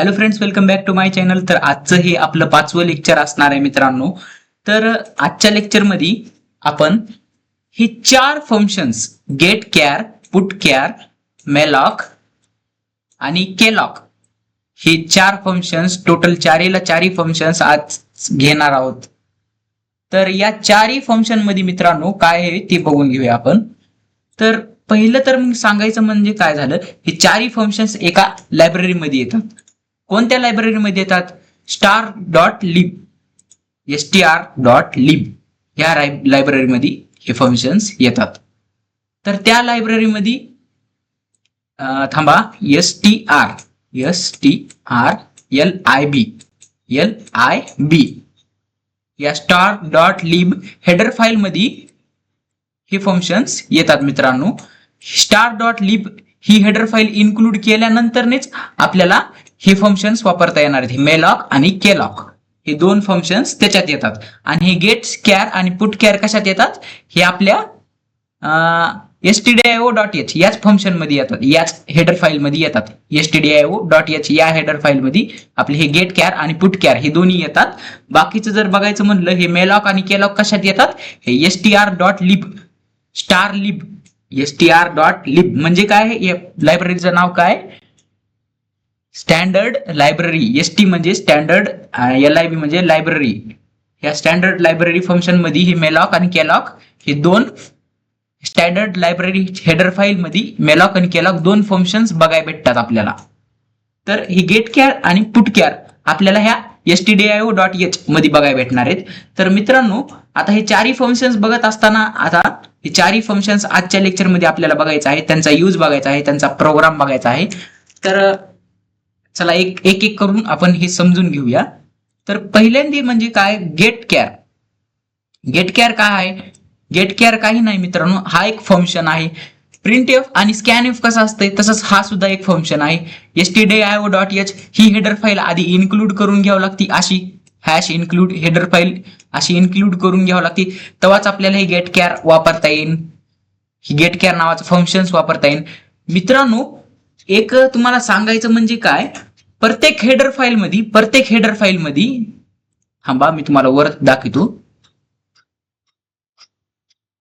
Hello friends, welcome back to my channel. तर आजचं हे आपलं 5वं लेक्चर असणार आहे मित्रांनो. तर आजच्या लेक्चरमध्ये आपण हे 4 फंक्शन्स गेट कॅर, पुट कॅर, मेलॉक आणि केलॉक हे 4 फंक्शन्स, टोटल 4ही फंक्शन्स आज घेणार आहोत. तर या 4ही फंक्शन मध्ये मित्रांनो काय आहे ते बघून घेऊया आपण. तर पहिलं तर मग सांगायचं म्हणजे काय झालं, हे 4ही फंक्शन्स एका लायब्ररीमध्ये येतात. कोणत्या लायब्ररीमध्ये येतात? star.lib, str.lib या लायब्ररीमध्ये हे फंक्शन्स येतात. तर त्या लायब्ररीमध्ये थांबा, strlib या star.lib हेडर फाईल मध्ये हे फंक्शन्स येतात मित्रांनो. star.lib ही हेडर फाईल इन्क्लूड केल्यानंतरच आपल्याला हे फंक्शन्स वापरता येणार आहेत. मेलॉक आणि केलॉक हे 2 फंक्शन्स त्याच्यात येतात. आणि हे गेट कॅर आणि पुट कॅर कशात येतात? हे आपल्या stdio.h याच फंक्शन मध्ये येतात, याच हेडर फाईल मध्ये येतात. stdio.h या हेडर फाईल मध्ये आपले हे गेट कॅर आणि पुट कॅर हे दोन्ही येतात. बाकीचं जर बघायचं म्हणलं, हे मेलॉक आणि केलॉक कशात येतात? हे str.lib, स्टारलिब, str.lib म्हणजे काय? या लायब्ररीचं नाव काय? Standard library. एसटी म्हणजे स्टँडर्ड, LIB म्हणजे लायब्ररी. या स्टँडर्ड लायब्ररी फंक्शन मध्ये हे मेलॉक आणि केलॉक हे 2 स्टँडर्ड लायब्ररी हेडर फाईल मध्ये मेलॉक आणि केलॉक 2 फंक्शन्स बघायला भेटतात आपल्याला. तर हे गेट कॅर आणि पुट कॅर आपल्याला ह्या stdio.h मध्ये बघायला भेटणार आहेत. तर मित्रांनो, आता हे 4ही फंक्शन्स बघत असताना आता हे 4ही फंक्शन्स आजच्या लेक्चर मध्ये आपल्याला बघायचं आहे, त्यांचा यूज बघायचा आहे, त्यांचा प्रोग्राम बघायचा आहे. तर चला एक एक करून आपण हे समजून घेऊया. तर पहिल्यांदा म्हणजे काय? Gate care. गेट कॅर काय आहे? गेट कॅर काही नाही मित्रांनो, हा एक फंक्शन आहे. प्रिंटएफ आणि स्कॅनएफ कसं असतंय तसंच हा सुद्धा एक फंक्शन आहे. stdio.h ही हेडर फाईल आधी इन्क्लूड करून घ्यावं लागते, अशी हॅश इन्क्लूड हेडर फाईल अशी इन्क्लूड करून घ्यावं लागते, तेव्हाच आपल्याला हे गेट कॅर वापरता येईल, ही गेट कॅर नावाचं फंक्शन्स वापरता येईल. मित्रांनो, एक तुम्हाला सांगायचं म्हणजे काय, प्रत्येक हेडर फाईल मध्ये थांबा मी तुम्हाला वर दाखवतो.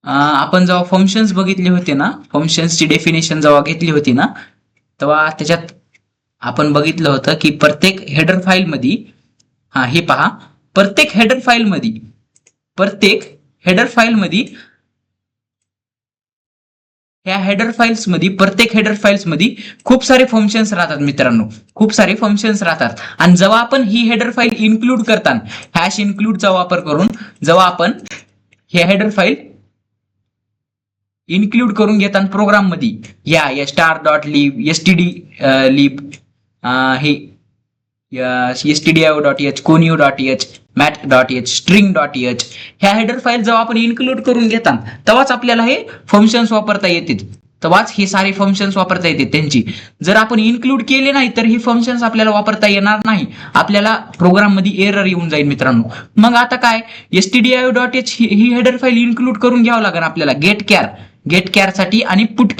आपण जेव्हा फंक्शन्स बघितले होते ना, फंक्शन्सची डेफिनेशन जेव्हा घेतली होती ना, तेव्हा त्याच्यात आपण बघितलं होतं की प्रत्येक हेडर फाईल मध्ये, हे पहा, प्रत्येक हेडर फाईल मध्ये ह्या हेडर फाईल्स मध्ये खूप सारे फंक्शन्स राहतात मित्रांनो, खूप सारे फंक्शन्स राहतात. आणि जेव्हा आपण ही हेडर फाईल इन्क्लूड करताना हॅश इन्क्लूडचा वापर करून जेव्हा आपण हे हेडर फाईल इन्क्लूड करून घेताना प्रोग्राम मध्ये या star.lib, std.lib, हे stdio.h, conio.h, mat.h, string.h ह्या हेडर फाईल जेव्हा आपण इन्क्लूड करून घेताना तेव्हाच आपल्याला हे फंक्शन्स वापरता येतील, तेव्हाच हे सारे फंक्शन्स वापरता येतील त्यांची. जर आपण इन्क्लूड केले नाही तर ही फंक्शन्स आपल्याला वापरता येणार नाही, आपल्याला प्रोग्राम मध्ये एरर येऊन जाईल मित्रांनो. मग आता काय, stdio.h ही हेडर फाईल इन्क्लूड करून घ्यावं लागेल आपल्याला गेट कॅर साठी आणि पुट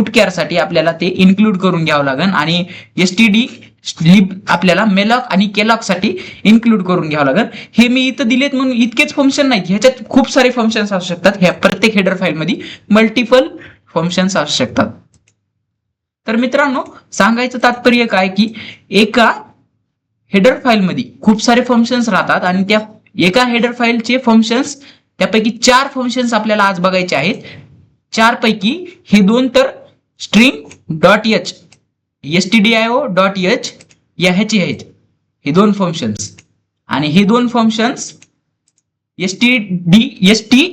कॅर साठी आपल्याला ते इन्क्लूड करून घ्यावं लागेल. आणि std.lib आपल्याला मेलॉक आणि केलॉक साठी इन्क्लूड करून घ्यावं लागेल. हे मी इथं दिलेत म्हणून इतकेच फंक्शन नाही, ह्याच्यात खूप सारे फंक्शन्स असू शकतात. ह्या प्रत्येक हेडर फाईल मध्ये मल्टिपल फंक्शन्स असू शकतात. तर मित्रांनो, सांगायचं तात्पर्य काय की एका हेडर फाईल मध्ये खूप सारे फंक्शन्स राहतात आणि त्या एका हेडर फाईलचे फंक्शन्स, त्यापैकी 4 फंक्शन्स आपल्याला आज बघायचे आहेत. 4 पैकी हे 2 तर string.h, stdio.h या ह्याचे आहेत हे 2 फंक्शन्स. आणि हे 2 फंक्शन्स stdlib,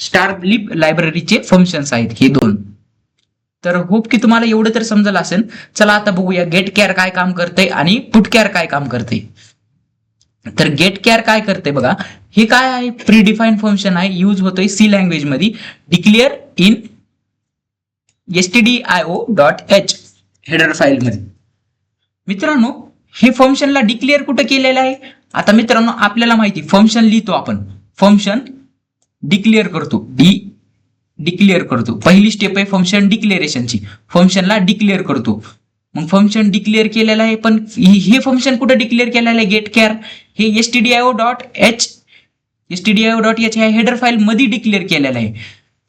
स्टारलिब लायब्ररीचे फंक्शन्स आहेत हे 2. तर होप की तुम्हाला एवढं तर समजलं असेल. चला आता बघूया गेट कॅर काय काम करते आणि पुट कॅर काय काम करते. तर गेट कॅर काय करते बघा, हे काय आहे? प्री डिफाईन फंक्शन आहे, यूज होतोय सी लँग्वेज मध्ये, declare in stdio.h header file मध्ये. मित्रांनो, हे फंक्शनला डिक्लेअर कुठे केलेलं आहे? आता मित्रांनो, आपल्याला माहिती फंक्शन लिहितो आपण, फंक्शन डिक्लेअर करतो, डिक्लेअर करतो. पहिली स्टेप आहे फंक्शन डिक्लेरेशनची. फंक्शनला डिक्लेअर करतो. मग फंक्शन डिक्लेअर केलेलं आहे, पण हे फंक्शन कुठं डिक्लेअर केलेलं आहे गेट कॅर? हे stdio.h ह्या हेडर फाईल मध्ये डिक्लेअर केलेलं आहे.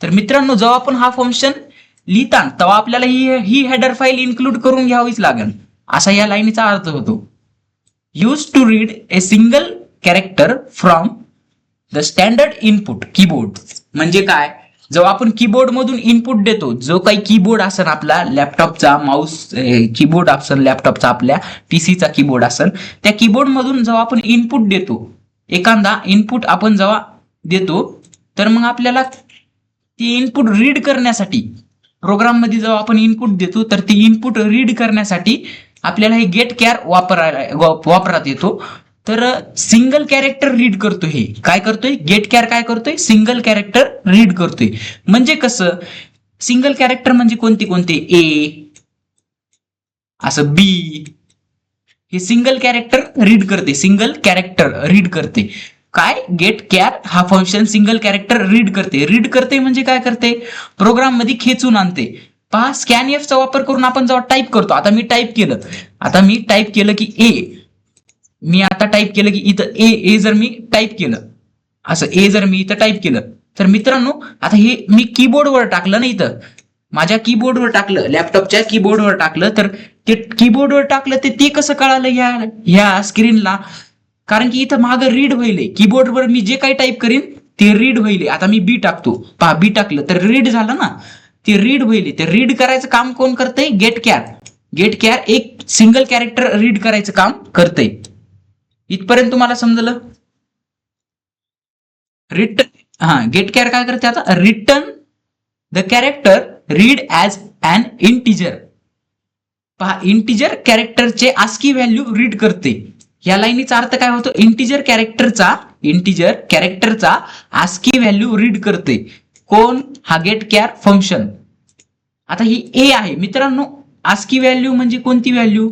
तर मित्रांनो जेव्हा आपण हा फंक्शन लिहिता तेव्हा आपल्याला ही हेडर फाईल इन्क्लूड करून घ्यावीच लागेल, असा या लाईनीचा अर्थ होतो. Use to read a single character from the standard input keyboard. म्हणजे काय? जेव्हा आपण कीबोर्ड मधून इनपुट देतो, जो काही कीबोर्ड असेल आपला लॅपटॉपचा, माऊस कीबोर्ड असेल लॅपटॉपचा, आपल्या पीसीचा कीबोर्ड असेल, त्या कीबोर्ड मधून जेव्हा आपण इनपुट देतो, एखादा इनपुट आपण जेव्हा देतो, तर मग आपल्याला ती इनपुट रीड करण्यासाठी प्रोग्राम मध्ये जेव्हा आपण इनपुट देतो, तर ती इनपुट रीड करण्यासाठी आपल्याला हे गेट कॅर वापरात येतो. तर सिंगल कॅरेक्टर रीड करतो. हे काय करतोय? गेट कॅर काय करतोय? सिंगल कॅरेक्टर रीड करतोय. म्हणजे कसं? सिंगल कॅरेक्टर म्हणजे कोणते कोणते? ए, असं बी, हे सिंगल कॅरेक्टर रीड करते. सिंगल कॅरेक्टर रीड करते. काय? गेट कॅर हा फंक्शन सिंगल कॅरेक्टर रीड करते. रीड करते म्हणजे काय करते? प्रोग्राम मध्ये खेचून आणते. पहा, स्कॅनएफ चा वापर करून आपण जेव्हा टाईप करतो, आता मी टाईप केलं की ए, मी आता टाईप केलं की इथं ए जर मी टाईप केलं, असं ए जर मी इथं टाईप केलं, तर मित्रांनो आता हे मी कीबोर्डवर टाकलं ना, इथं माझ्या कीबोर्डवर टाकलं, लॅपटॉपच्या कीबोर्डवर टाकलं, तर ते कीबोर्डवर टाकलं ते कसं कळालं ह्या स्क्रीनला? कारण की इथं मागं रीड व्हायलंय. कीबोर्डवर मी जे काही टाईप करीन ते रीड व्हायले. आता मी बी टाकतो, पहा बी टाकलं तर रीड झालं ना, ते रीड व्हायले. ते रीड करायचं काम कोण करतंय? गेट कॅर एक सिंगल कॅरेक्टर रीड करायचं काम करतंय. इथपर्यंत तुम्हाला समजलं? गेट कॅर काय करते? आता return the character read as an integer. पहा, इंटिजर कॅरेक्टरचे आस्की व्हॅल्यू रीड करते. या लाईनीचा अर्थ काय होतो? इंटिजर कॅरेक्टरचा आस्की व्हॅल्यू रीड करते. कोण? हा गेट कॅर फंक्शन. आता ही ए आहे मित्रांनो. आस्की व्हॅल्यू म्हणजे कोणती व्हॅल्यू?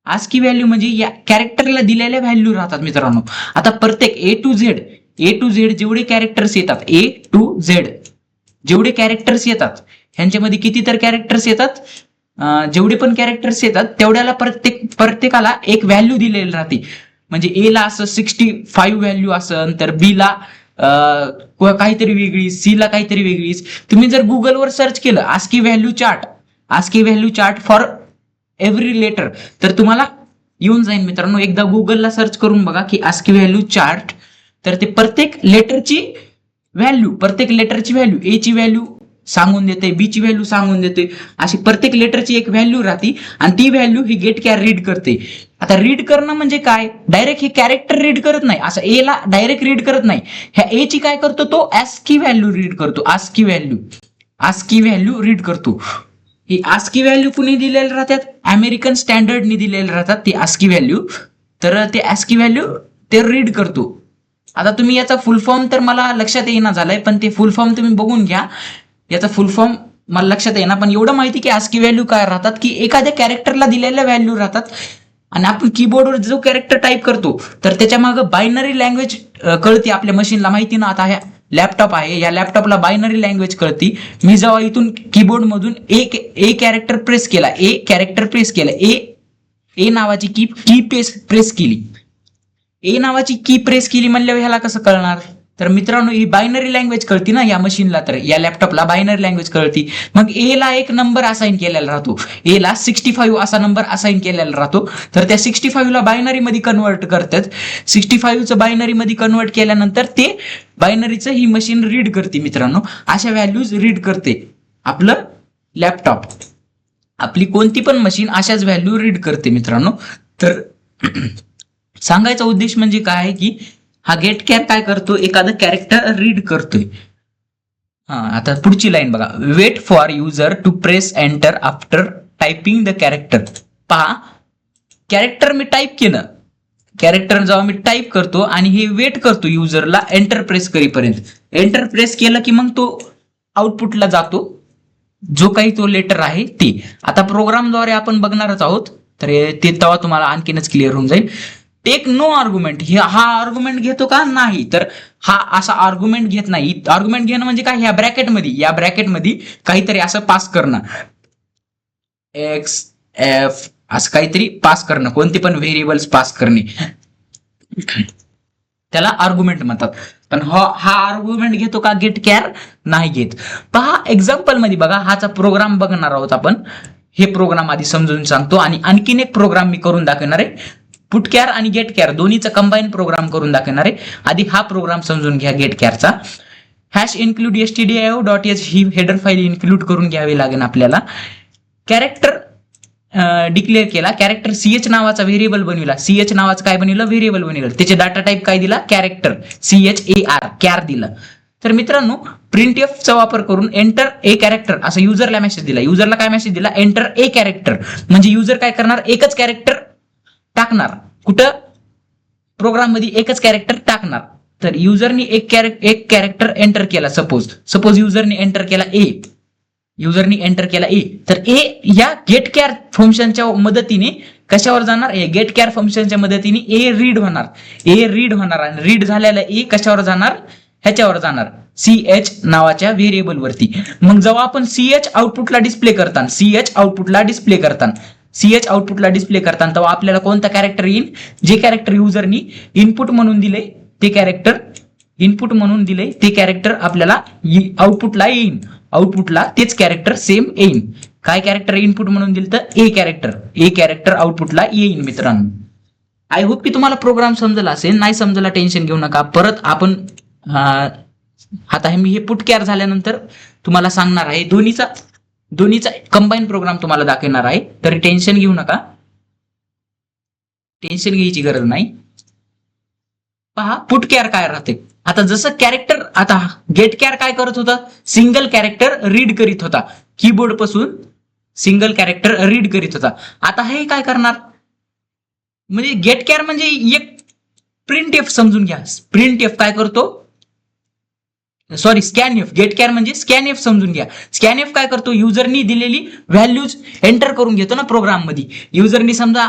आस्की व्हॅल्यू म्हणजे या कॅरेक्टरला दिलेल्या व्हॅल्यू राहतात मित्रांनो. आता प्रत्येक ए टू झेड जेवढे कॅरेक्टर्स येतात, ए टू झेड जेवढे कॅरेक्टर्स येतात, ह्यांच्यामध्ये किती तर कॅरेक्टर्स येतात, जेवढे पण कॅरेक्टर्स येतात तेवढ्याला प्रत्येकाला एक व्हॅल्यू दिलेली राहते. म्हणजे ए ला असं 65 व्हॅल्यू असन, तर बी ला काहीतरी वेगळी, सी ला काहीतरी वेगळीच. तुम्ही जर गुगलवर सर्च केलं ASCII value chart for every letter, तर तुम्हाला येऊन जाईल मित्रांनो. एकदा गुगलला सर्च करून बघा की आस्की व्हॅल्यू चार्ट, तर ते प्रत्येक लेटरची व्हॅल्यू ए ची व्हॅल्यू सांगून देते, बी ची व्हॅल्यू सांगून देते, अशी प्रत्येक लेटरची एक व्हॅल्यू राहते आणि ती व्हॅल्यू ही गेट कॅर रीड करते. आता रीड करणं म्हणजे काय? डायरेक्ट हे कॅरेक्टर रीड करत नाही, असं ए ला डायरेक्ट रीड करत नाही. ह्या ए ची काय करतो? तो आस्की व्हॅल्यू रीड करतो. आस्की व्हॅल्यू रीड करतो. ही आस्की व्हॅल्यू कुणी दिलेले राहतात? अमेरिकन स्टँडर्डनी दिलेले राहतात ती आस्की व्हॅल्यू. तर ते आस्की व्हॅल्यू ते रीड करतो. आता तुम्ही याचा फुल फॉर्म तर मला लक्षात येईना झालाय, पण ते फुल फॉर्म तुम्ही बघून घ्या. याचा फुल फॉर्म मला लक्षात येईना, पण एवढं माहिती की आस्की व्हॅल्यू काय राहतात, की एखाद्या कॅरेक्टरला दिलेल्या व्हॅल्यू राहतात आणि आपण कीबोर्डवर जो कॅरेक्टर टाईप करतो तर त्याच्या मागे बायनरी लँग्वेज कळते आपल्या मशीनला. माहिती ना, आता ह्या लॅपटॉप आहे, या लॅपटॉपला बायनरी लँग्वेज कळती. मी जेव्हा इथून कीबोर्ड मधून ए कॅरेक्टर प्रेस केला, ए नावाची की प्रेस केली, म्हणल्यावर ह्याला कसं कळणार? तर मित्रांनो, ही बायनरी लँग्वेज कळती ना या मशीनला, तर या लॅपटॉपला बायनरी लँग्वेज कळती. मग ए ला एक नंबर असाइन केलेला राहतो, ए ला 65 असा नंबर असाइन केलेला राहतो. तर त्या 65 ला बायनरी मध्ये कन्वर्ट करतात. 65चं बायनरी मध्ये कन्वर्ट केल्यानंतर ते बायनरीचं ही मशीन रीड करते मित्रांनो. अशा व्हॅल्यूज रीड करते आपलं लॅपटॉप. आपली कोणती पण मशीन अशाच व्हॅल्यू रीड करते मित्रांनो. तर सांगायचा उद्देश म्हणजे काय आहे की हा गेट कॅर काय करतो? एखादं कॅरेक्टर रीड करतोय. आता पुढची लाईन बघा. Wait for user to press enter after typing the character. पहा, कॅरेक्टर मी टाईप केलं, कॅरेक्टर जेव्हा मी टाईप करतो आणि हे वेट करतो युजरला एंटर प्रेस करीपर्यंत. एंटर प्रेस केलं की मग तो आउटपुटला जातो, जो काही तो लेटर आहे ते. आता प्रोग्रामद्वारे आपण बघणारच आहोत, तर ते तेव्हा तुम्हाला आणखीनच क्लिअर होऊन जाईल. टेक नो आर्ग्युमेंट, हा आर्ग्युमेंट घेतो का नाही, तर हा असा आर्ग्युमेंट घेत नाही. आर्ग्युमेंट घेणं म्हणजे काय, या ब्रॅकेटमध्ये काहीतरी असं पास करणं, एक्स एफ असं काहीतरी पास करणं, कोणते पण व्हेरिएबल्स पास करणे, त्याला आर्ग्युमेंट म्हणतात. पण हा आर्ग्युमेंट घेतो का गेट कॅर, नाही घेत. पहा एक्झाम्पल मध्ये बघा, हाचा प्रोग्राम बघणार आहोत आपण. हे प्रोग्राम आधी समजून सांगतो आणि आणखीन एक प्रोग्राम मी करून दाखवणार आहे. पुट कॅर आणि गेट कॅर दोन्हीचा कंबाईन प्रोग्राम करून दाखवणार आहे. आधी हा प्रोग्राम समजून घ्या गेट कॅरचा. हॅश इन्क्लूड stdio.h ही हेडर फाईल इन्क्लूड करून घ्यावी लागेल आपल्याला. कॅरेक्टर डिक्लेअर केला, कॅरेक्टर सीएच नावाचा व्हेरिएबल बनविला, सीएच नावाचं काय बनविलं, व्हेरिएबल बनविलं, त्याचे डाटा टाईप काय दिला, कॅरेक्टर, CHAR कॅर दिलं. तर मित्रांनो प्रिंट एफ चा वापर करून एंटर ए कॅरेक्टर असं युजरला मेसेज दिला. युजरला काय मेसेज दिला, एंटर ए कॅरेक्टर, म्हणजे युजर काय करणार, एकच कॅरेक्टर टाकणार. कुठं, प्रोग्राम मध्ये एकच कॅरेक्टर टाकणार. तर युजरनी एक कॅरेक्टर एंटर केला, सपोज युजरने एंटर केला ए, तर ए या गेट कॅर फंक्शनच्या मदतीने कशावर जाणार, गेट कॅर फंक्शनच्या मदतीने ए रीड होणार आणि रीड झालेला ए कशावर जाणार, ह्याच्यावर जाणार, CH नावाच्या व्हेरिएबल वरती. मग जेव्हा आपण CH आउटपुटला डिस्प्ले करताना तेव्हा आपल्याला कोणता कॅरेक्टर येईल, जे कॅरेक्टर युजरनी इनपुट म्हणून दिले ते कॅरेक्टर आपल्याला आउटपुटला येईल. आउटपुटला तेच कॅरेक्टर सेम येईल. काय कॅरेक्टर इनपुट म्हणून दिलं, तर ए कॅरेक्टर आउटपुटला येईल. मित्रांनो आय होप की तुम्हाला प्रोग्राम समजला असेल. नाही समजला टेन्शन घेऊ नका. परत आपण आता मी हे पुट कॅर झाल्यानंतर तुम्हाला सांगणार आहे, दोन्हीचा कंबाईन प्रोग्राम तुम्हाला दाखवणार आहे. तरी टेन्शन घेऊ नका, टेन्शन घ्यायची गरज नाही. पहा पुट कॅर काय राहते. आता जसं कॅरेक्टर, आता गेट कॅर काय करत होता, सिंगल कॅरेक्टर रीड करीत होता, कीबोर्ड पासून सिंगल कॅरेक्टर रीड करीत होता. आता हे काय करणार, म्हणजे गेट कॅर म्हणजे एक प्रिंट एफ समजून घ्या. प्रिंट एफ काय करतो, स्कॅन एफ, गेट कॅर म्हणजे स्कॅन एफ समजून घ्या. स्कॅन एफ काय करतो, युजरनी दिलेली व्हॅल्यूज एंटर करून घेतो ना प्रोग्राम मध्ये. युजरनी समजा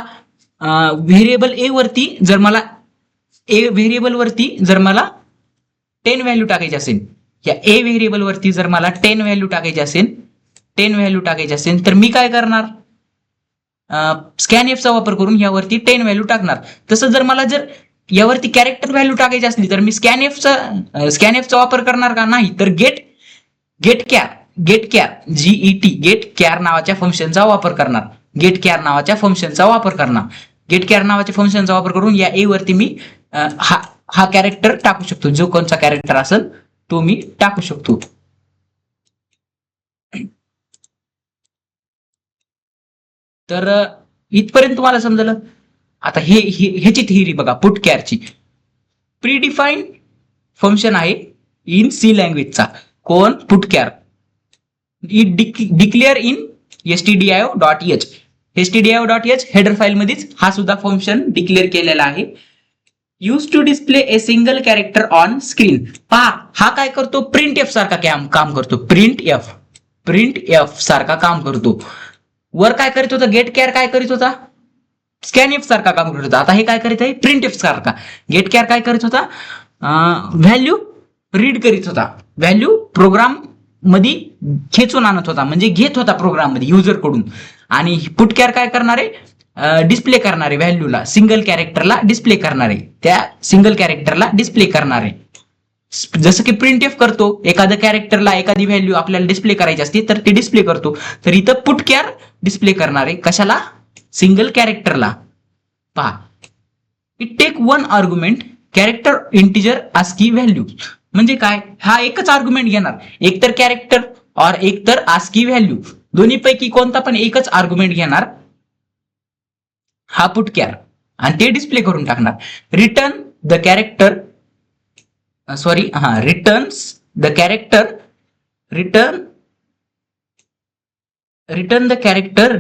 व्हेरिएबल ए वरती जर मला 10 व्हॅल्यू टाकायची असेल, या ए व्हेरिएबल वरती जर मला 10 व्हॅल्यू टाकायची असेल, तर मी काय करणार, स्कॅन एफ चा वापर करून यावरती 10 व्हॅल्यू टाकणार. तसं जर मला यावरती कॅरेक्टर व्हॅल्यू टाकायची असली तर मी स्कॅन एफ चा वापर करणार का, नाही. तर गेट कॅर गेट कॅर नावाच्या फंक्शनचा वापर करणार. गेट कॅर नावाच्या फंक्शनचा वापर करून या ए वरती मी हा कॅरेक्टर टाकू शकतो. जो कोणता कॅरेक्टर असेल तो मी टाकू शकतो. तर इथपर्यंत तुम्हाला समजलं. आता ह्याची थिअरी बघा, पुट कॅरची. प्रीडिफाईन फंक्शन आहे इन सी लँग्वेजचा, कोण, put char. Declare in stdio.h header file मध्येच हा सुद्धा फंक्शन डिक्लेअर केलेला आहे. Use to display a single character on screen. पहा हा काय करतो, प्रिंट एफ सारखा काम करतो. प्रिंट एफ सारखा काम करतो. वर काय करीत होता, गेट कॅर काय करीत होता, स्कॅन एफ सारखा काम करत होता. आता हे काय करीत आहे, प्रिंट एफ सारखा. गेट कॅर काय करीत होता, व्हॅल्यू रीड करीत होता, व्हॅल्यू प्रोग्राम मध्ये खेचून आणत होता, म्हणजे घेत होता प्रोग्राम मध्ये युजर कडून. आणि पुट कॅर काय करणार आहे, डिस्प्ले करणारे व्हॅल्यूला, सिंगल कॅरेक्टरला डिस्प्ले करणारे, त्या सिंगल कॅरेक्टरला डिस्प्ले करणारे. जसं की प्रिंट एफ करतो, एखाद्या कॅरेक्टरला एखादी व्हॅल्यू आपल्याला डिस्प्ले करायची असते तर ते डिस्प्ले करतो. तर इथं पुट कॅर डिस्प्ले करणारे कशाला, सिंगल कॅरेक्टरला. पहा, it take one argument character integer ASCII value. म्हणजे काय, हा एकच आर्ग्युमेंट घेणार, एकतर कॅरेक्टर और एकतर आस्की व्हॅल्यू, दोन्हीपैकी कोणता पण एकच आर्ग्युमेंट घेणार हा पुट कॅर, आणि ते डिस्प्ले करून टाकणार. Return the character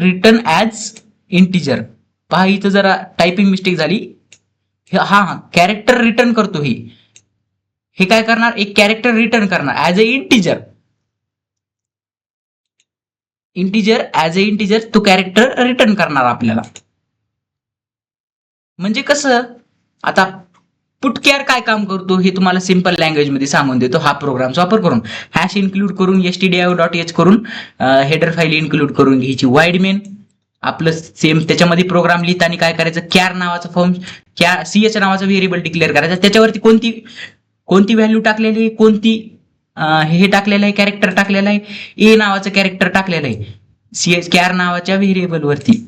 return as integer. पहा इथं जरा टायपिंग मिस्टेक झाली. हा कॅरेक्टर रिटर्न करतो. हे काय करणार, एक कॅरेक्टर रिटर्न करणार ऍज अ इंटिजर तो कॅरेक्टर रिटर्न करणार आपल्याला. म्हणजे कसं, आता पुटकेअर काय काम करतो हे तुम्हाला सिंपल लँग्वेज मध्ये सांगून देतो. हा प्रोग्रामचा वापर करून हॅश इन्क्लूड करून stdio.h करून हेडर फाईल इन्क्लूड करून घ्यायची. वाईड मेन आपलं सेम त्याच्यामध्ये प्रोग्राम लिहिताना काय करायचं, कॅर नावाचं फॉर्म ch नावाचं व्हेरिएबल डिक्लेअर करायचं. त्याच्यावरती कोणती व्हॅल्यू टाकलेली आहे, कोणती हे टाकलेलं आहे, कॅरेक्टर टाकलेलं आहे, ए नावाचं कॅरेक्टर टाकलेलं आहे कॅर नावाच्या व्हेरिएबल वरती.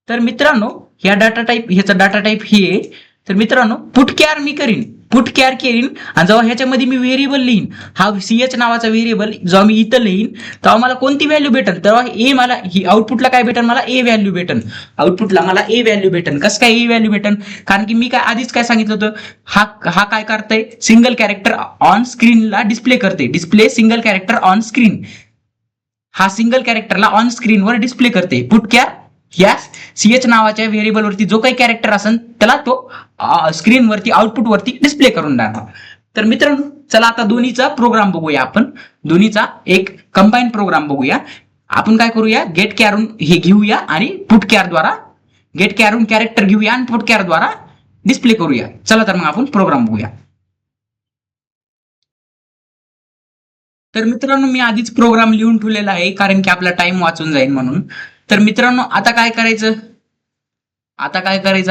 तर मित्रांनो ह्याचा डाटा टाईप हे आहे. तर मित्रांनो पुटकॅर मी करीन आणि जेव्हा ह्याच्यामध्ये मी व्हेरिएबल लिहीन, हा ch नावाचा व्हेरिएबल जेव्हा मी इथं लिहीन तेव्हा मला कोणती व्हॅल्यू भेटेल, तेव्हा ए मला ही आउटपुटला काय भेटेल, मला ए व्हॅल्यू भेटेल. आउटपुटला मला ए व्हॅल्यू भेटेल. कसं काय ए व्हॅल्यू भेटेल, कारण की मी काय आधीच काय सांगितलं होतं, हा काय करतंय, सिंगल कॅरेक्टर ऑन स्क्रीनला डिस्प्ले करते. Display single character on screen, हा सिंगल कॅरेक्टरला ऑन स्क्रीनवर डिस्प्ले करते. पुटकॅर या ch नावाच्या व्हेरिएबल वरती जो काही कॅरेक्टर असेल त्याला तो स्क्रीनवरती आउटपुट वरती डिस्प्ले करून देणार. तर मित्रांनो चला आता दोन्हीचा प्रोग्राम बघूया. आपण दोन्हीचा एक कंबाईन प्रोग्राम बघूया. आपण काय करूया, गेट कॅरून हे घेऊया आणि पुटकॅर द्वारा गेट कॅरून कॅरेक्टर घेऊया आणि पुटकॅर द्वारा डिस्प्ले करूया. चला तर मग आपण प्रोग्राम बघूया. तर मित्रांनो मी आधीच प्रोग्राम लिहून ठेवलेला आहे कारण की आपला टाइम वाचून जाईल म्हणून. तर मित्रांनो आता काय करायचं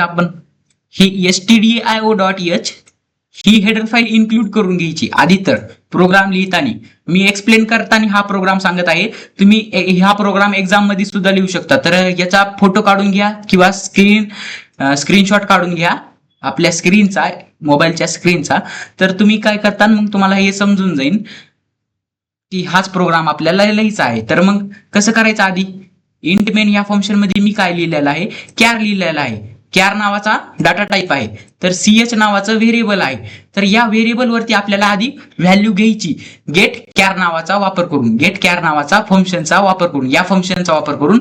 आपण ही stdio.h ही हेडर फाईल इन्क्लूड करून घ्यायची. आधी तर प्रोग्राम लिहिताना मी एक्सप्लेन करताना हा प्रोग्राम सांगत आहे, तुम्ही हा प्रोग्राम एक्झाम मध्ये सुद्धा लिहू शकता. तर याचा फोटो काढून घ्या किंवा स्क्रीनशॉट काढून घ्या आपल्या स्क्रीनचा, मोबाईलच्या स्क्रीनचा. तर तुम्ही काय करता, मग तुम्हाला हे समजून जाईल की हाच प्रोग्राम आपल्याला लिहायचा आहे. तर मग कसं करायचं, आधी इंट मेन या फंक्शन मध्ये मी काय लिहिलेलं आहे, कॅर लिहिलेला आहे. कॅर नावाचा डाटा टाईप आहे, तर ch नावाचं व्हेरिएबल आहे. तर या व्हेरिएबल वरती आपल्याला आधी व्हॅल्यू घ्यायची गेट कॅर नावाचा वापर करून, गेट कॅर नावाचा फंक्शनचा वापर करून, या फंक्शनचा वापर करून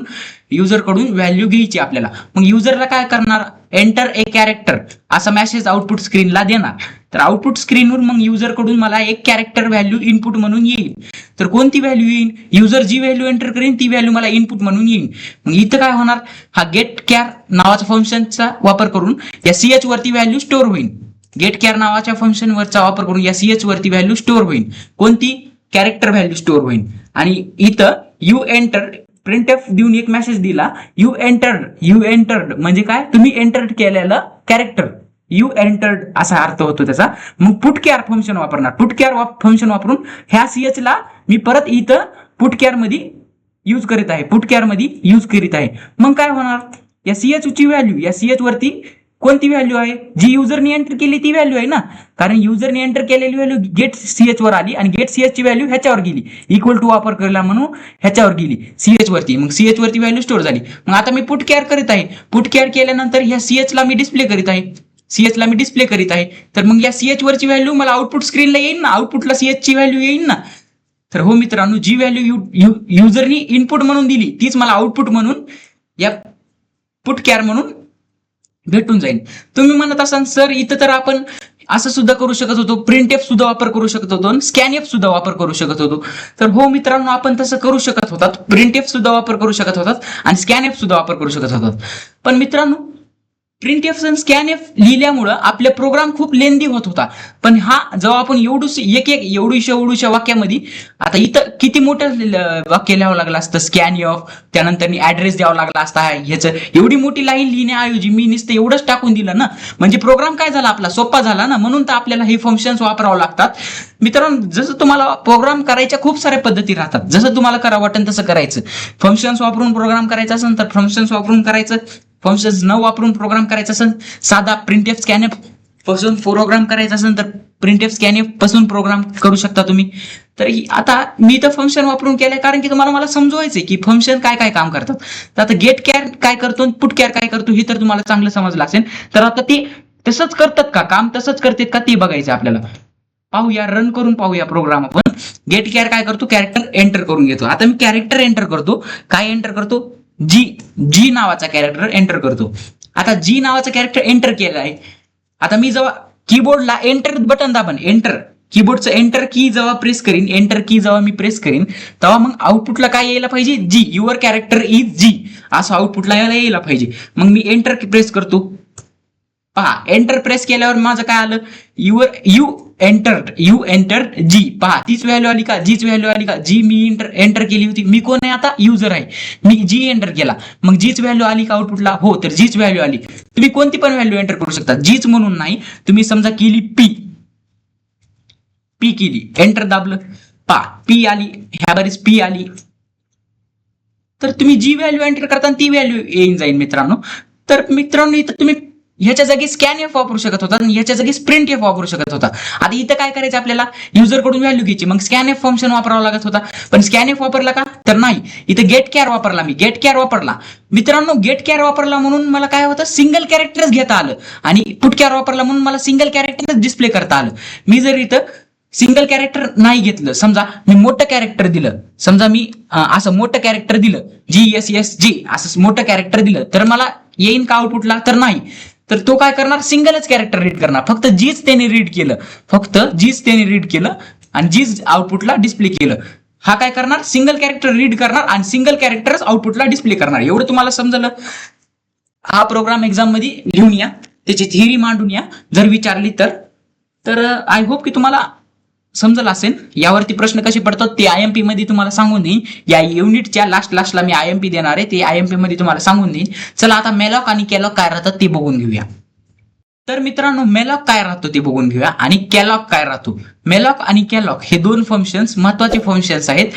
युजर कडून व्हॅल्यू घ्यायची आपल्याला. मग युजरला काय करणार, एंटर ए कॅरेक्टर असा मेसेज आउटपुट स्क्रीनला देणार. तर आउटपुट स्क्रीनवर मग युजर कडून मला एक कॅरेक्टर व्हॅल्यू इनपुट म्हणून येईल. तर कोणती व्हॅल्यू येईल, युजर जी व्हॅल्यू एंटर करेन ती व्हॅल्यू मला इनपुट म्हणून येईल. मग इथं काय होणार, हा गेट कॅर नावाच्या फंक्शनचा वापर करून या ch वरती व्हॅल्यू स्टोअर होईल. गेट कॅर नावाच्या फंक्शन वरचा वापर करून या ch वरती व्हॅल्यू स्टोअर होईल. कोणती, कॅरेक्टर व्हॅल्यू स्टोअर होईल. आणि इथं यू एंटर प्रिंटएफ देऊन एक मेसेज दिला, यू एंटर्ड म्हणजे काय, तुम्ही एंटर केलेलं कॅरेक्टर, यू एंटर्ड असा अर्थ होतो त्याचा. मग पुटकॅर फंक्शन वापरणार. पुटकॅर फंक्शन वापरून ह्या ch ला मी परत इथं पुटकॅर मध्ये यूज करीत आहे. मग काय होणार, या ch ची व्हॅल्यू, या ch वरती कोणती व्हॅल्यू आहे, जी युजरने एंटर केली ती व्हॅल्यू आहे ना. कारण युजरने एंटर केलेली व्हॅल्यू गेट ch वर आली आणि गेट ch ची व्हॅल्यू ह्याच्यावर गेली, इक्वल टू वापर केला म्हणून ह्याच्यावर गेली ch वरती. मग ch वरती व्हॅल्यू स्टोअर झाली. मग आता मी पुटकॅर करीत आहे. पुटकॅर केल्यानंतर ह्या ch ला मी डिस्प्ले करीत आहे. तर मग या ch वरची व्हॅल्यू मला आउटपुट स्क्रीनला येईल ना, आउटपुटला ch ची व्हॅल्यू येईल ना. तर हो मित्रांनो, जी व्हॅल्यू युजरनी इनपुट म्हणून दिली तीच मला आउटपुट म्हणून या पुटकॅर म्हणून भेटून जाईल. तुम्ही म्हणत असाल सर इथं तर आपण असं सुद्धा करू शकत होतो, प्रिंटएफ सुद्धा वापर करू शकत होतो, स्कॅनएफ सुद्धा वापर करू शकत होतो. तर हो मित्रांनो, आपण तसं करू शकत होतात. प्रिंटएफ सुद्धा वापर करू शकत होतात आणि स्कॅनएफ सुद्धा वापर करू शकत होतात. पण मित्रांनो, प्रिंटएफ आणि स्कॅनएफ लिहिल्यामुळं आपले प्रोग्राम खूप लेंदी होत होता. पण हा जेव्हा आपण एवढूशा वाक्यामध्ये, आता इथं किती मोठं वाक्य लिहावं लागलं असतं, स्कॅनएफ, त्यानंतर ऍड्रेस द्यावा लागला असता. ह्याचं एवढी मोठी लाईन लिहिण्याऐवजी मी नुसतं एवढंच टाकून दिलं ना, म्हणजे प्रोग्राम काय झाला आपला, सोपा झाला ना. म्हणून तर आपल्याला हे फंक्शन्स वापरावं लागतात. मित्रांनो, जसं तुम्हाला प्रोग्राम करायच्या खूप साऱ्या पद्धती राहतात, जसं तुम्हाला करावं वाटेल तसं करायचं. फंक्शन्स वापरून प्रोग्राम करायचा असेल तर फंक्शन्स वापरून करायचं, फंक्शन्स न वापरून प्रोग्राम करायचा असेल, साधा प्रिंटएफ स्कॅनएफ पासून प्रोग्राम करायचा असेल तर प्रिंटएफ स्कॅनएफ पासून प्रोग्राम करू शकता तुम्ही. तर आता मी तर फंक्शन वापरून केलंय कारण की तुम्हाला मला समजवायचंय की फंक्शन काय काय काम करतात. तर आता गेट कॅर काय करतो, पुट कॅर काय करतो हे तर तुम्हाला चांगलं समजलं असेल. तर आता ते तसंच करतात का, काम तसंच करतात का ते बघायचं आपल्याला. पाहूया, रन करून पाहूया प्रोग्राम आपण. गेट कॅर काय करतो, कॅरेक्टर एंटर करून घेतो. आता मी कॅरेक्टर एंटर करतो, काय एंटर करतो, जी नावाचा कॅरेक्टर एंटर करतो. आता जी नावाचा कॅरेक्टर एंटर केला आहे. आता मी जेव्हा कीबोर्डला एंटर बटन दाबन, कीबोर्डचं एंटर की जेव्हा प्रेस करीन, एंटर की जेव्हा मी प्रेस करीन तेव्हा मग आउटपुटला काय यायला पाहिजे, जी, युअर कॅरेक्टर इज जी असं आउटपुटला यायला पाहिजे. मग मी एंटर प्रेस करतो. पहा एंटर प्रेस केल्यावर माझं काय आलं, यू एंटर्ड जी. पहा तीच व्हॅल्यू आली का, जीच व्हॅल्यू आली का, जी मी एंटर केली होती. मी कोण आहे आता, युजर आहे. मी जी एंटर केला, मग जीच व्हॅल्यू आली का आउटपुटला, हो तर जीच व्हॅल्यू आली. तुम्ही कोणती पण व्हॅल्यू एंटर करू शकता, जीच म्हणून नाही. तुम्ही समजा केली पी केली, एंटर दाबलं, पहा पी आली, ह्या बरीच पी आली. तर तुम्ही जी व्हॅल्यू एंटर करताना ती व्हॅल्यू येऊन जाईल मित्रांनो. तर मित्रांनो इथं तुम्ही ह्याच्या जागी स्कॅन एफ वापरू शकत होता आणि ह्याच्या जागी स्प्रिंट एफ वापरू शकत होता. आता इथं काय करायचं आपल्याला, युजर कडून व्हॅल्यू घ्यायची, मग स्कॅन एफ फंक्शन वापरावं लागत होता. पण स्कॅन एफ वापरला का, तर नाही. इथं गेट कॅर वापरला, मी गेट कॅर वापरला मित्रांनो. गेट कॅर वापरला म्हणून मला काय होतं, सिंगल कॅरेक्टरच घेता आलं, आणि पुट कॅर वापरला म्हणून मला सिंगल कॅरेक्टरच डिस्प्ले करता आलं. मी जर इथं सिंगल कॅरेक्टर नाही घेतलं, समजा मी मोठं कॅरेक्टर दिलं, समजा मी असं मोठं कॅरेक्टर दिलं, GSSG असं मोठं कॅरेक्टर दिलं, तर मला येईन का आउटपुटला, तर नाही. तर तो काय करणार, सिंगलच कॅरेक्टर रीड करणार, फक्त जीच त्याने रीड केलं, फक्त जीच त्याने रीड केलं आणि जीच आउटपुटला डिस्प्ले केलं. हा काय करणार, सिंगल कॅरेक्टर रीड करणार आणि सिंगल कॅरेक्टरच आउटपुटला डिस्प्ले करणार. एवढं तुम्हाला समजलं. हा प्रोग्राम एक्झाम मध्ये लिहून या, त्याची थिअरी मांडून या जर विचारली तर आय होप की तुम्हाला समजलं असेल. यावरती प्रश्न कसे पडतात ते IMP मध्ये तुम्हाला सांगून देईन. या युनिटच्या लास्टला मी IMP देणार आहे, ते IMP मध्ये तुम्हाला सांगून देईन. चला आता मेलॉक आणि कॅलॉक काय राहतात ते बघून घेऊया. तर मित्रांनो मेलॉक काय राहतो ते बघून घेऊया आणि कॅलॉक काय राहतो. मेलॉक आणि कॅलॉक हे दोन फंक्शन्स महत्वाचे फंक्शन्स आहेत.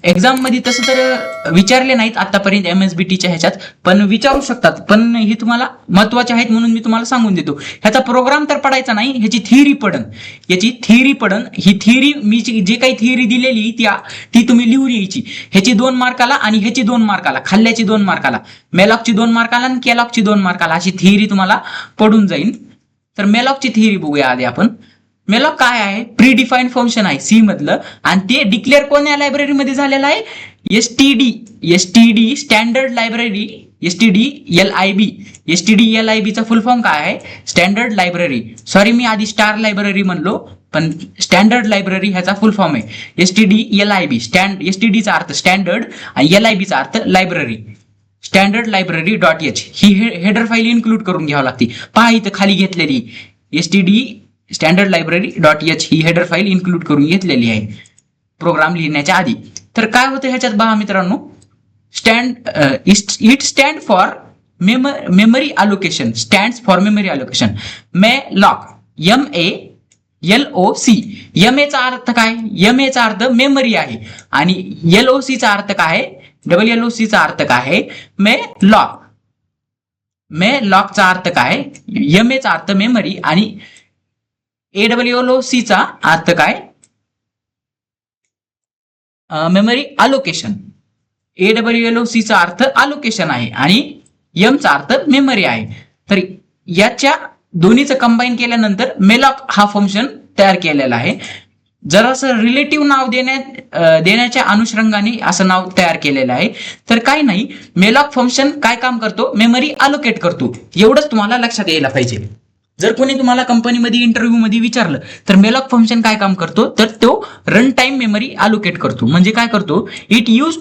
एक्झाम मध्ये तसं तर विचारले नाहीत आतापर्यंत MSBTच्या ह्याच्यात, पण विचारू शकतात. पण हे तुम्हाला महत्वाचे आहेत म्हणून मी तुम्हाला सांगून देतो. ह्याचा प्रोग्राम तर पडायचा नाही, ह्याची थिअरी पडन, ही थिअरी मी जे काही थिअरी दिलेली ती तुम्ही लिहून यायची. ह्याची 2 मार्काला आणि ह्याची 2 मार्काला, खाल्ल्याची 2 मार्काला, मेलॉकची 2 मार्काला आणि कॅलॉकची 2 मार्काला अशी थिअरी तुम्हाला पडून जाईल. तर मेलॉकची थिअरी बघूया आधी आपण. मेलॉक काय आहे, प्री डिफाईन्ड फंक्शन आहे सी मधलं, आणि ते डिक्लेअर कोण्या लायब्ररीमध्ये झालेलं आहे, एसटीडी स्टँडर्ड लायब्ररी, STDLIB चा फुल फॉर्म काय आहे, स्टँडर्ड लायब्ररी. सॉरी मी आधी स्टार लायब्ररी म्हणलो, पण स्टँडर्ड लायब्ररी ह्याचा फुल फॉर्म आहे STDLIB. STDचा अर्थ स्टँडर्ड आणि LIB चा अर्थ लायब्ररी. स्टँडर्ड लायब्ररी .h ही हेडर फाईल इन्क्लूड करून घ्यावी लागते. पहा इथं खाली घेतलेली STD स्टँडर्ड लायब्ररी .h ही हेडर फाईल इन्क्लूड करून घेतलेली आहे प्रोग्राम लिहिण्याच्या आधी. तर काय होतं ह्याच्यात पहा मित्रांनो, it stand for memory allocation, stands for memory allocation. Malloc MALOC. MA चा अर्थ काय, MA चा अर्थ मेमरी आहे, आणि LOC चा अर्थ काय, LLOC चा अर्थ काय आहे, मेलॉक चा अर्थ काय, MA चा अर्थ मेमरी आणि AWLOC चा अर्थ काय, मेमरी अलोकेशन. AWLOC चा अर्थ अलोकेशन आहे आणि M चा अर्थ मेमरी आहे. तर याच्या दोन्हीचं कंबाईन केल्यानंतर मेलॉक हा फंक्शन तयार केलेला आहे. जरासं रिलेटिव्ह नाव देण्याच्या अनुषंगाने असं नाव तयार केलेलं आहे. तर काही नाही, मेलॉक फंक्शन काय काम करतो, मेमरी अलोकेट करतो. एवढंच तुम्हाला लक्षात यायला पाहिजे. जर कोणी तुम्हाला कंपनीमध्ये इंटरव्ह्यू मध्ये विचारलं तर मेलॉक फंक्शन काय काम करतो, तर तो रन टाइम मेमरी अलोकेट करतो. म्हणजे काय करतो, it use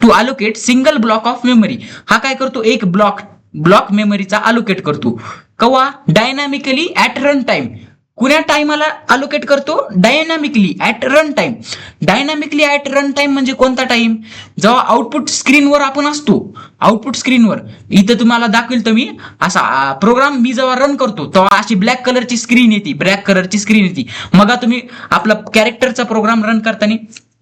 to allocate single block of memory. हा काय करतो, एक ब्लॉक मेमरीचा अलोकेट करतो. कवा, डायनामिकली ऍट रन टाइम. कुण्या टाइमाला अलोकेट करतो, dynamically at run time. Dynamically at run time म्हणजे कोणता टाइम, जेव्हा आउटपुट स्क्रीनवर आपण असतो. आउटपुट स्क्रीनवर इथं तुम्हाला दाखवेल तर मी असा प्रोग्राम मी जेव्हा रन करतो तेव्हा अशी ब्लॅक कलरची स्क्रीन येते. मग तुम्ही आपला कॅरेक्टरचा प्रोग्राम रन करताना,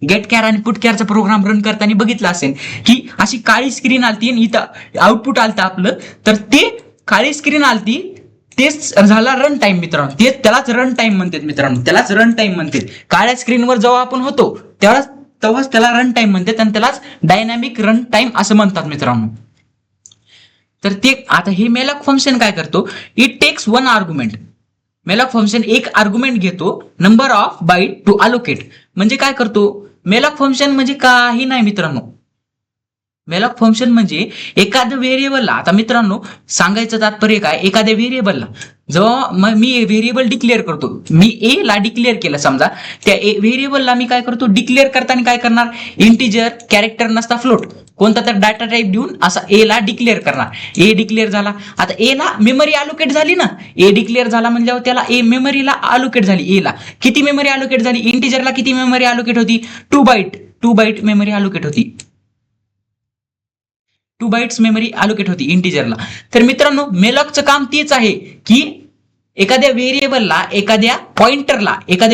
गेट कॅर आणि पुट कॅरचा प्रोग्राम रन करताना बघितलं असेल की अशी काळी स्क्रीन आलती आणि इथं आउटपुट आलतं आपलं. तर ते काळी स्क्रीन आलती, तेच झाला रन टाइम मित्रांनो. त्यालाच रन टाइम म्हणतात मित्रांनो, त्यालाच रन टाइम म्हणतात. काळ्या स्क्रीनवर जेव्हा आपण होतो तेव्हाच त्याला रन टाइम म्हणतात आणि त्यालाच डायनामिक रन टाइम असं म्हणतात मित्रांनो. तर ते आता हे मेलॉक फंक्शन काय करतो, it takes 1 argument. Malloc function एक आर्ग्युमेंट घेतो, number of byte to allocate. म्हणजे काय करतो, मेलॉक फंक्शन म्हणजे काही नाही मित्रांनो. मेलॉक फंक्शन म्हणजे एखाद्या व्हेरिएबलला, आता मित्रांनो सांगायचं तात्पर्य काय, एखाद्या व्हेरिएबलला जेव्हा मी व्हेरिएबल डिक्लेअर करतो, मी ए ला डिक्लेअर केलं समजा, त्या व्हेरिएबलला मी काय करतो, डिक्लेअर करताना काय करणार, इंटिजर, कॅरेक्टर नसता फ्लोट. कोणता तर डाटा टाईप देऊन असा ए ला डिक्लेअर करणार. ए डिक्लेअर झाला. आता ए ला मेमरी अलोकेट झाली ना, ए डिक्लेअर झाला म्हणल्यावर त्याला ए मेमरीला अलोकेट झाली. ए ला किती मेमरी अलोकेट झाली, इंटिजरला किती मेमरी अलोकेट होती, 2 बाईट मेमरी अलोकेट होती. 2 बाईट्स मेमरी अलोकेट होती इंटिजरला. तर मित्रांनो मेलॉकचं काम तेच आहे की एखाद्या व्हेरिएबलला, एखाद्या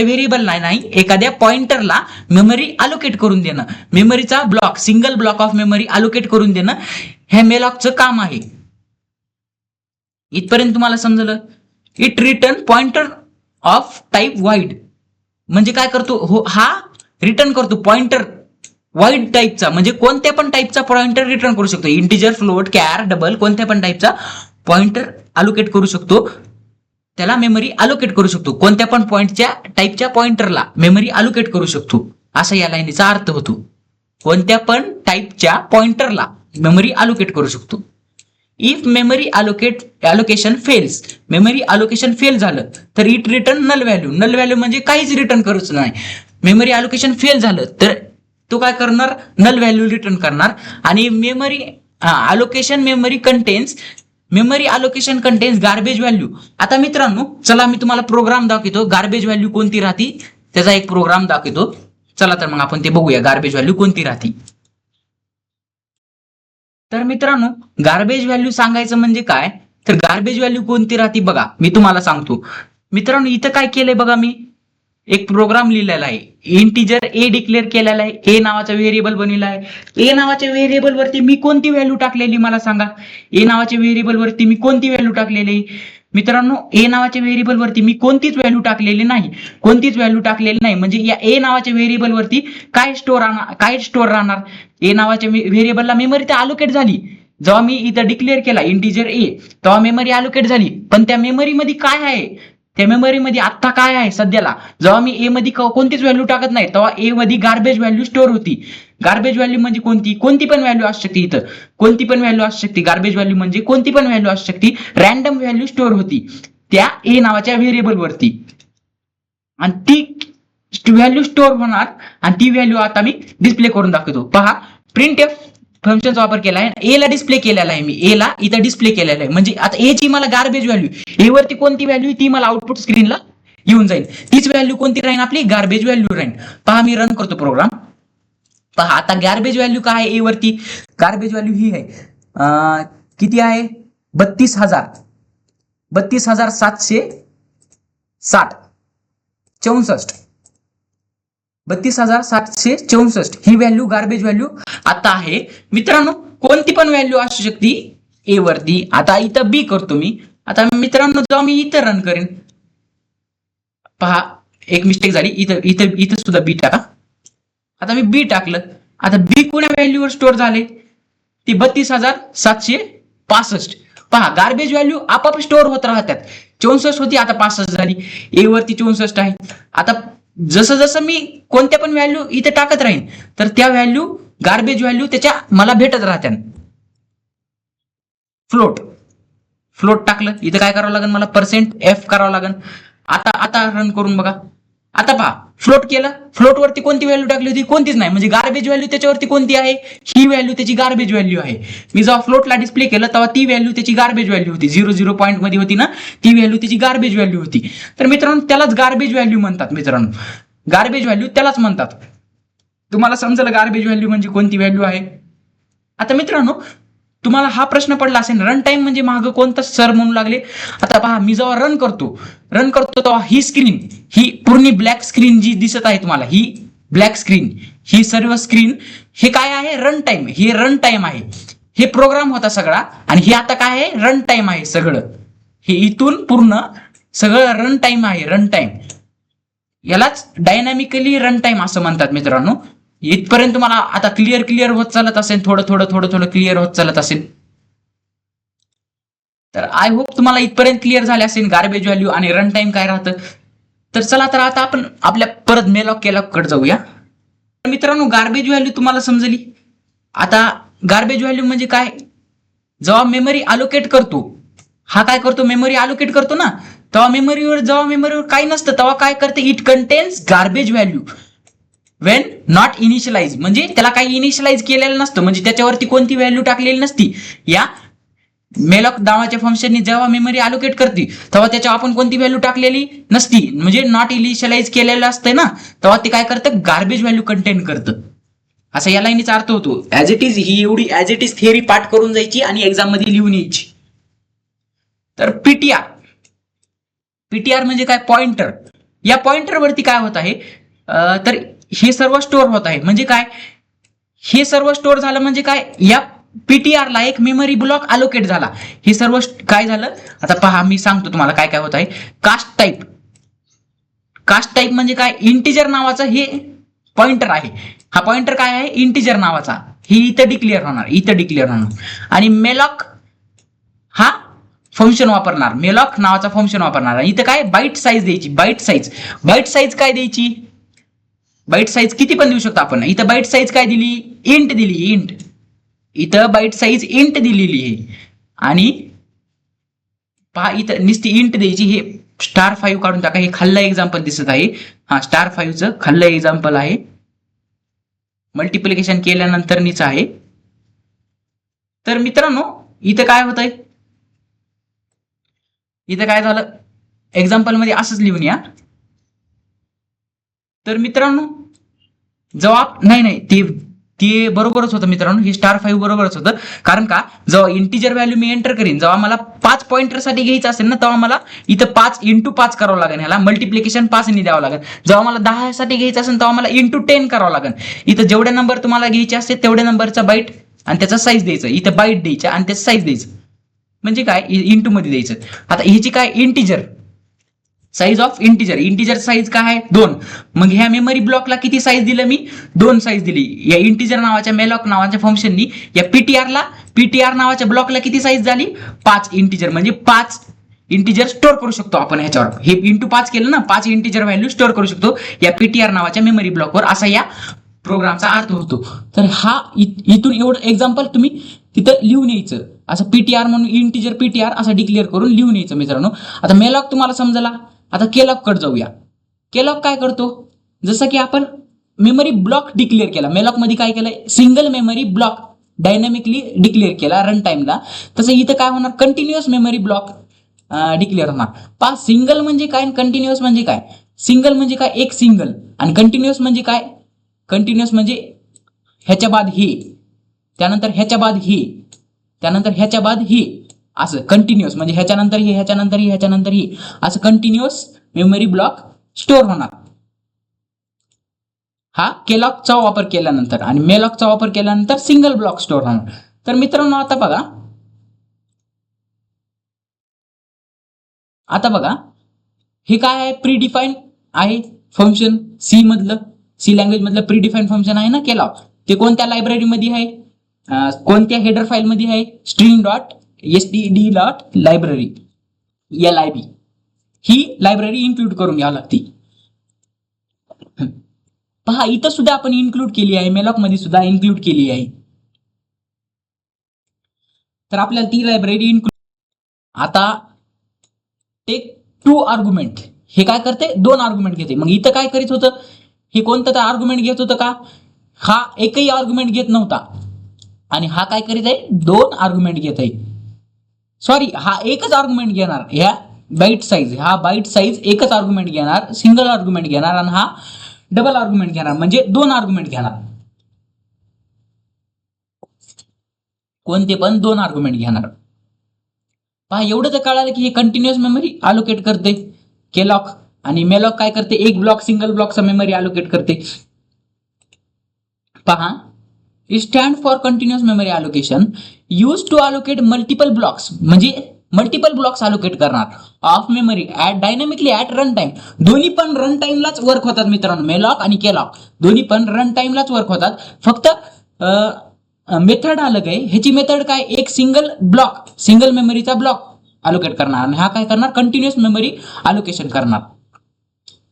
व्हेरिएबलला नाही, एखाद्या पॉइंटरला मेमरी अलोकेट करून देणं, मेमरीचा block, single block of memory allocate करून देणं, हे मेलॉकचं काम आहे. इथपर्यंत तुम्हाला समजलं. It return pointer of type wide म्हणजे काय करतो, हो हा रिटर्न करतो पॉइंटर वाईड टाईपचा, म्हणजे कोणत्या पण टाईपचा पॉइंटर रिटर्न करू शकतो. इंटिजर, फ्लोट, कॅर, डबल कोणत्या पण टाईपचा पॉइंटर अलोकेट करू शकतो, त्याला मेमरी अलोकेट करू शकतो. कोणत्या पण पॉइंटच्या टाईपच्या पॉइंटरला मेमरी अलोकेट करू शकतो, असा या लाईनीचा अर्थ होतो. कोणत्या पण टाईपच्या पॉइंटरला मेमरी अलोकेट करू शकतो. If memory allocation fails, memory allocation fail झालं तर it return null value. Null value म्हणजे काहीच रिटर्न करूच नाही. मेमरी अलोकेशन फेल झालं तर तो काय करणार, नल व्हॅल्यू रिटर्न करणार. आणि memory allocation contains garbage value. आता मित्रांनो चला मी तुम्हाला प्रोग्राम दाखवतो, गार्बेज व्हॅल्यू कोणती राहती त्याचा एक प्रोग्राम दाखवतो. चला तर मग आपण ते बघूया गार्बेज व्हॅल्यू कोणती राहती. तर मित्रांनो गार्बेज व्हॅल्यू सांगायचं म्हणजे काय, तर गार्बेज व्हॅल्यू कोणती राहती बघा मी तुम्हाला सांगतो. मित्रांनो इथं काय केलंय बघा, मी एक प्रोग्राम लिहिलेला आहे. इंटिजर ए डिक्लेअर केलेला आहे, ए नावाचा व्हेरिएबल बनवला आहे. ए नावाच्या व्हेरिएबल वरती मी कोणती व्हॅल्यू टाकलेली मला सांगा. ए नावाच्या व्हेरिएबल वरती मी कोणती व्हॅल्यू टाकलेली मित्रांनो, ए नावाच्या व्हेरिएबल वरती मी कोणतीच व्हॅल्यू टाकलेली नाही. म्हणजे या ए नावाच्या व्हेरिएबल वरती काय स्टोअर राहणार. ए नावाच्या व्हेरिएबलला मेमरी तर अलोकेट झाली. जेव्हा मी इथं डिक्लेअर केला इंटिजर ए तेव्हा मेमरी अलोकेट झाली, पण त्या मेमरीमध्ये काय आहे, त्या मेमरीमध्ये आता काय आहे सध्याला, जेव्हा मी ए मध्ये कोणतीच व्हॅल्यू टाकत नाही तेव्हा ए मध्ये गार्बेज व्हॅल्यू स्टोअर होती. गार्बेज व्हॅल्यू म्हणजे कोणती पण व्हॅल्यू असू शकते. इथं कोणती पण व्हॅल्यू असू शकते. गार्बेज व्हॅल्यू म्हणजे कोणती पण व्हॅल्यू असू शकते. रॅन्डम व्हॅल्यू स्टोअर होती त्या ए नावाच्या व्हेरिएबल वरती, आणि ती व्हॅल्यू स्टोअर होणार आणि ती व्हॅल्यू आता मी डिस्प्ले करून दाखवतो. पहा, प्रिंटएफ फंक्शनचा वापर केला आहे. ए ला डिस्प्ले केलेला आहे, मी ए ला इथं डिस्प्ले केलेला आहे. म्हणजे आता ए ची मला गार्बेज व्हॅल्यू, ए वरती कोणती व्हॅल्यू ती मला आउटपुट स्क्रीनला येऊन जाईल. तीच व्हॅल्यू कोणती राहील, आपली गार्बेज व्हॅल्यू राहील. पहा मी रन करतो प्रोग्राम. पहा आता गार्बेज व्हॅल्यू काय आहे, ए वरती गार्बेज व्हॅल्यू ही आहे, किती आहे, 32,760 64 32,764 ही व्हॅल्यू गार्बेज व्हॅल्यू आता आहे. मित्रांनो कोणती पण व्हॅल्यू असू शकते ए वरती. आता इथं बी करतो मी. आता मित्रांनो जेव्हा मी इथं रन करेन, पहा एक मिस्टेक झाली, इथं सुद्धा बी टाका. आता मी बी टाकलं. आता बी कोण्या व्हॅल्यूवर स्टोअर झाले, ती 32,765. पहा गार्बेज व्हॅल्यू आपाप स्टोअर होत राहतात. 64 होती आता 65 झाली. ए वरती 64 आहे. आता जसं जसं मी कोणत्या पण व्हॅल्यू इथे टाकत राहीन तर त्या व्हॅल्यू गार्बेज व्हॅल्यू त्याच्या मला भेटत राहत्या. फ्लोट टाकलं, इथं काय करावं लागेल मला, %f करावं लागेल. आता रन करून बघा. आता पहा फ्लोट केलं, फ्लोट वरती कोणती व्हॅल्यू टाकली होती, कोणतीच नाही. म्हणजे गार्बेज व्हॅल्यू त्याच्यावरती कोणती आहे, ही व्हॅल्यू त्याची गार्बेज व्हॅल्यू आहे. मी जेव्हा फ्लोटला डिस्प्ले केलं तेव्हा ती व्हॅल्यू त्याची गार्बेज व्हॅल्यू होती. 0 पॉईंट मध्ये होती ना, ती व्हॅल्यू त्याची गार्बेज व्हॅल्यू होती. तर मित्रांनो त्यालाच गार्बेज व्हॅल्यू म्हणतात. मित्रांनो गार्बेज व्हॅल्यू त्यालाच म्हणतात. तुम्हाला समजलं गार्बेज व्हॅल्यू म्हणजे कोणती व्हॅल्यू आहे. आता मित्रांनो तुम्हाला हा प्रश्न पडला असेल, रन टाइम म्हणजे मागं कोणतं सर म्हणू लागले. आता पहा मी जेव्हा रन करतो तेव्हा ही स्क्रीन, ही पूर्ण ब्लॅक स्क्रीन जी दिसत आहे तुम्हाला, ही ब्लॅक स्क्रीन, ही सर्व स्क्रीन, हे काय आहे, रन टाइम. हे रन टाइम आहे. हे प्रोग्राम होता सगळा आणि हे आता काय आहे, रन टाइम आहे सगळं. हे इथून पूर्ण सगळं रन टाइम आहे. रन टाइम यालाच डायनॅमिकली रन टाइम असं म्हणतात. मित्रांनो इथपर्यंत तुम्हाला आता क्लिअर होत चालत असेल, थोडं क्लिअर होत चालत असेल. तर आय होप तुम्हाला इथपर्यंत क्लिअर झाले असेल गार्बेज व्हॅल्यू आणि रन टाइम काय राहतं. तर चला तर आता आपण आपल्या परत मेलॉक कडे जाऊया. मित्रांनो गार्बेज व्हॅल्यू तुम्हाला समजली. आता गार्बेज व्हॅल्यू म्हणजे काय, जेव्हा मेमरी अलोकेट करतो, हा काय करतो, मेमरी अलोकेट करतो ना, तेव्हा मेमरीवर काही नसतं तेव्हा काय करते, it contains garbage value. When not initialize, म्हणजे त्याला काही इनिशियलाइज केलेलं नसतं, म्हणजे त्याच्यावरती कोणती व्हॅल्यू टाकलेली नसती. या मेलॉक नावाच्या फंक्शननी जेव्हा मेमरी अलोकेट करते तेव्हा त्याच्यावर आपण कोणती व्हॅल्यू टाकलेली नसती, म्हणजे नॉट इनिशियलाइज केलेलं असतं ना, तेव्हा ते काय करतं, गार्बेज व्हॅल्यू कंटेन करतं. असा या लाईनीचा अर्थ होतो. ऍज इट इज ही एवढी ऍज इट इज थिअरी पाठ करून जायची आणि एक्झाम मध्ये लिहून यायची. तर पीटीआर, पीटीआर म्हणजे काय, पॉइंटर. या पॉइंटर वरती काय होत आहे, तर हे सर्व स्टोअर होत आहे. म्हणजे काय, हे सर्व स्टोअर झालं म्हणजे काय, या पीटीआर ला एक मेमरी ब्लॉक अलोकेट झाला. हे सर्व काय झालं, आता पहा मी सांगतो तुम्हाला काय काय होत आहे. कास्ट टाईप, कास्ट टाईप म्हणजे काय, इंटिजर नावाचं हे पॉइंटर आहे. हा पॉइंटर काय आहे, इंटिजर नावाचा. ही इथं डिक्लेअर होणार, इथं डिक्लेअर होणार. आणि मेलॉक हा फंक्शन वापरणार, मेलॉक नावाचा फंक्शन वापरणार. इथं काय, बाईट साईज द्यायची, बाईट साईज. बाईट साईज काय द्यायची, बाईट साईज किती पण देऊ शकतो आपण. इथं बाईट साईज काय दिली, इंट दिली, इंट. इथं बाईट साईज इंट दिलेली आहे. आणि पहा इथं नुसती इंट द्यायची. हे स्टार 5 काढून टाका, हे खाल्लं एक्झाम्पल दिसत आहे. हा स्टार 5चं खाल्लं एक्झाम्पल आहे, मल्टिप्लिकेशन केल्यानंतरनीच आहे. तर मित्रांनो इथं काय होत आहे, इथं काय झालं, एक्झाम्पल मध्ये असंच लिहून या. तर मित्रांनो जवाब नाही ते बरोबरच होतं मित्रांनो, हे स्टार 5 बरोबरच होतं. कारण का, जेव्हा इंटिजर व्हॅल्यू मी एंटर करीन, जेव्हा मला 5 पॉइंटर साठी घ्यायचं असेल ना, तेव्हा मला इथं 5 × 5 करावं लागेल, ह्याला मल्टिप्लिकेशन 5 ने द्यावं लागेल. जेव्हा मला 10 साठी घ्यायचं असेल तेव्हा मला × 10 करावं लागेल. इथं जेवढे नंबर तुम्हाला घ्यायचे असते तेवढ्या नंबरचा बाईट आणि त्याचा साईज द्यायचं, इथं बाईट द्यायचं आणि त्याचं साईज द्यायचं, म्हणजे काय, इंटू मध्ये द्यायचं. आता ह्याची काय, integer size of integer, integer size काय आहे 2. मग ह्या मेमरी ब्लॉकला किती साईज दिलं मी, 2 साईज दिली. या इंटिजर नावाच्या मेलॉक नावाच्या फंक्शननी या पीटीआर नावाच्या ब्लॉकला किती साईज झाली, 5 इंटिजर, म्हणजे 5 इंटिजर स्टोअर करू शकतो आपण ह्याच्यावर. हे × 5 केलं ना, 5 इंटिजर व्हॅल्यू स्टोअर करू शकतो या पीटीआर नावाच्या मेमरी ब्लॉकवर, असा या प्रोग्रामचा अर्थ होतो. तर हा इथून एवढं एक्झाम्पल तुम्ही तिथं लिहून यायचं, असं पीटीआर म्हणून इंटिजर पीटीआर असं डिक्लेअर करून लिहून यायचं मित्रांनो. आता मेलॉक तुम्हाला समजला. आता केलॉक कडे जाऊया. केलॉक काय करतो, जसं की आपण मेमरी ब्लॉक डिक्लेअर केला, मेलॉक मध्ये काय केलंय, single memory block dynamically declare केला रन टाइमला, तसं इथं काय होणार, कंटिन्युअस मेमरी ब्लॉक डिक्लेअर होणार. पहा सिंगल म्हणजे काय आणि कंटिन्युअस म्हणजे काय. सिंगल म्हणजे काय, एक सिंगल, आणि कंटिन्युअस म्हणजे काय, कंटिन्युअस म्हणजे ह्याच्या बाद हे, त्यानंतर ह्याच्या बाद हे, त्यानंतर ह्याच्या बाद हे, असं कंटिन्युअस म्हणजे ह्याच्यानंतर ही, ह्याच्यानंतर ही, ह्याच्यानंतर ही, असं कंटिन्युअस मेमरी ब्लॉक स्टोअर होणार. हा केलॉकचा वापर केल्यानंतर, आणि मेलॉकचा वापर केल्यानंतर सिंगल ब्लॉक स्टोअर होणार. तर मित्रांनो आता बघा, हे काय आहे, प्रीडिफाईन आहे फंक्शन, सी लँग्वेज मधलं प्रीडिफाईन फंक्शन आहे ना केलॉक. ते कोणत्या लायब्ररीमध्ये आहे, कोणत्या हेडर फाईल मध्ये आहे, string.std.library LIB, ही लायब्ररी इन्क्लूड करून घ्यावी लागते. पहा इथं सुद्धा आपण इन्क्लूड केली आहे, मेलॉक मध्ये सुद्धा इन्क्लूड केली आहे. तर आपल्याला ती लायब्ररी इन्क्लूड. आता टेक 2 आर्ग्युमेंट, हे काय करते, 2 आर्ग्युमेंट घेते. मग इथं काय करीत होतं, हे कोणतं तर आर्ग्युमेंट घेत होतं का, हा एकही आर्ग्युमेंट घेत नव्हता, आणि हा काय करीत आहे, 2 आर्ग्युमेंट घेत आहे. सॉरी, हा एकच आर्ग्युमेंट घेणार, ह्या बाईट साईज, हा बाईट साईज एकच आर्ग्युमेंट घेणार, सिंगल आर्ग्युमेंट घेणार, आणि हा डबल आर्ग्युमेंट घेणार, म्हणजे 2 आर्ग्युमेंट घेणार, कोणते पण 2 आर्ग्युमेंट घेणार. पहा एवढं तर कळालं की हे कंटिन्युअस मेमरी अलोकेट करते केलॉक, आणि मेलॉक काय करते, एक ब्लॉक सिंगल ब्लॉकचा मेमरी अलोकेट करते. पहा, stand for continuous memory allocation use to allocate multiple blocks, म्हणजे मल्टिपल ब्लॉक्स अलोकेट करणार of memory dynamically at run time. दोन्ही पण रन टाइमलाच वर्क होतात मित्रांनो, मेलॉक आणि केलॉक दोन्ही पण रन टाइमलाच वर्क होतात. फक्त मेथड अलग आहे. ह्याची मेथड काय, एक सिंगल ब्लॉक, सिंगल मेमरीचा ब्लॉक अलोकेट करणार, आणि हा काय करणार, कंटिन्युअस मेमरी अलोकेशन करणार.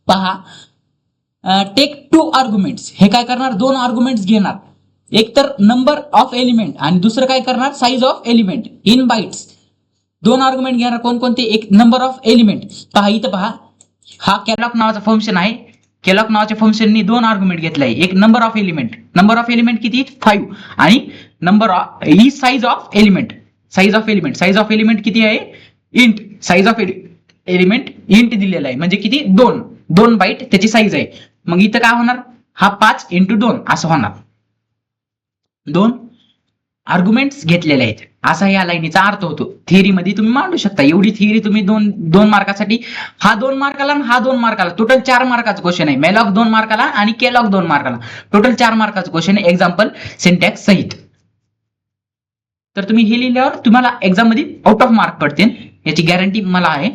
पहा, टेक 2 आर्ग्युमेंट्स, हे काय करणार, 2 आर्ग्युमेंट्स घेणार, एक तर नंबर ऑफ एलिमेंट आणि दुसरं काय करणार, size of element in bytes. 2 argument घेणार कोणकोणते, एक नंबर ऑफ एलिमेंट. पहा इथं पहा, हा केलॉक नावाचा फंक्शन आहे. केलॉग नावाच्या फंक्शननी 2 आर्ग्युमेंट घेतलाय. एक नंबर ऑफ एलिमेंट किती 5 आणि number of he size of element किती आहे int. Size of element int दिलेला आहे म्हणजे किती 2 बाईट त्याची साईज आहे. मग इथं काय होणार हा 5 × 2 असं होणार. 2 आर्ग्युमेंट्स घेतलेले आहेत असा या लाईनीचा अर्थ होतो. थिअरीमध्ये तुम्ही मांडू शकता. एवढी थिअरी तुम्ही 2 मार्कासाठी हा 2 मार्काला आणि हा 2 मार्काला टोटल 4 मार्काचा क्वेश्चन आहे. मेलॉक 2 मार्काला आणि केलॉग 2 मार्काला टोटल 4 मार्काचा क्वेश्चन आहे एक्झाम्पल सिंटॅक्स सहित. तर तुम्ही हे लिहिल्यावर तुम्हाला एक्झाम मध्ये आउट ऑफ मार्क पडतील याची गॅरंटी मला आहे.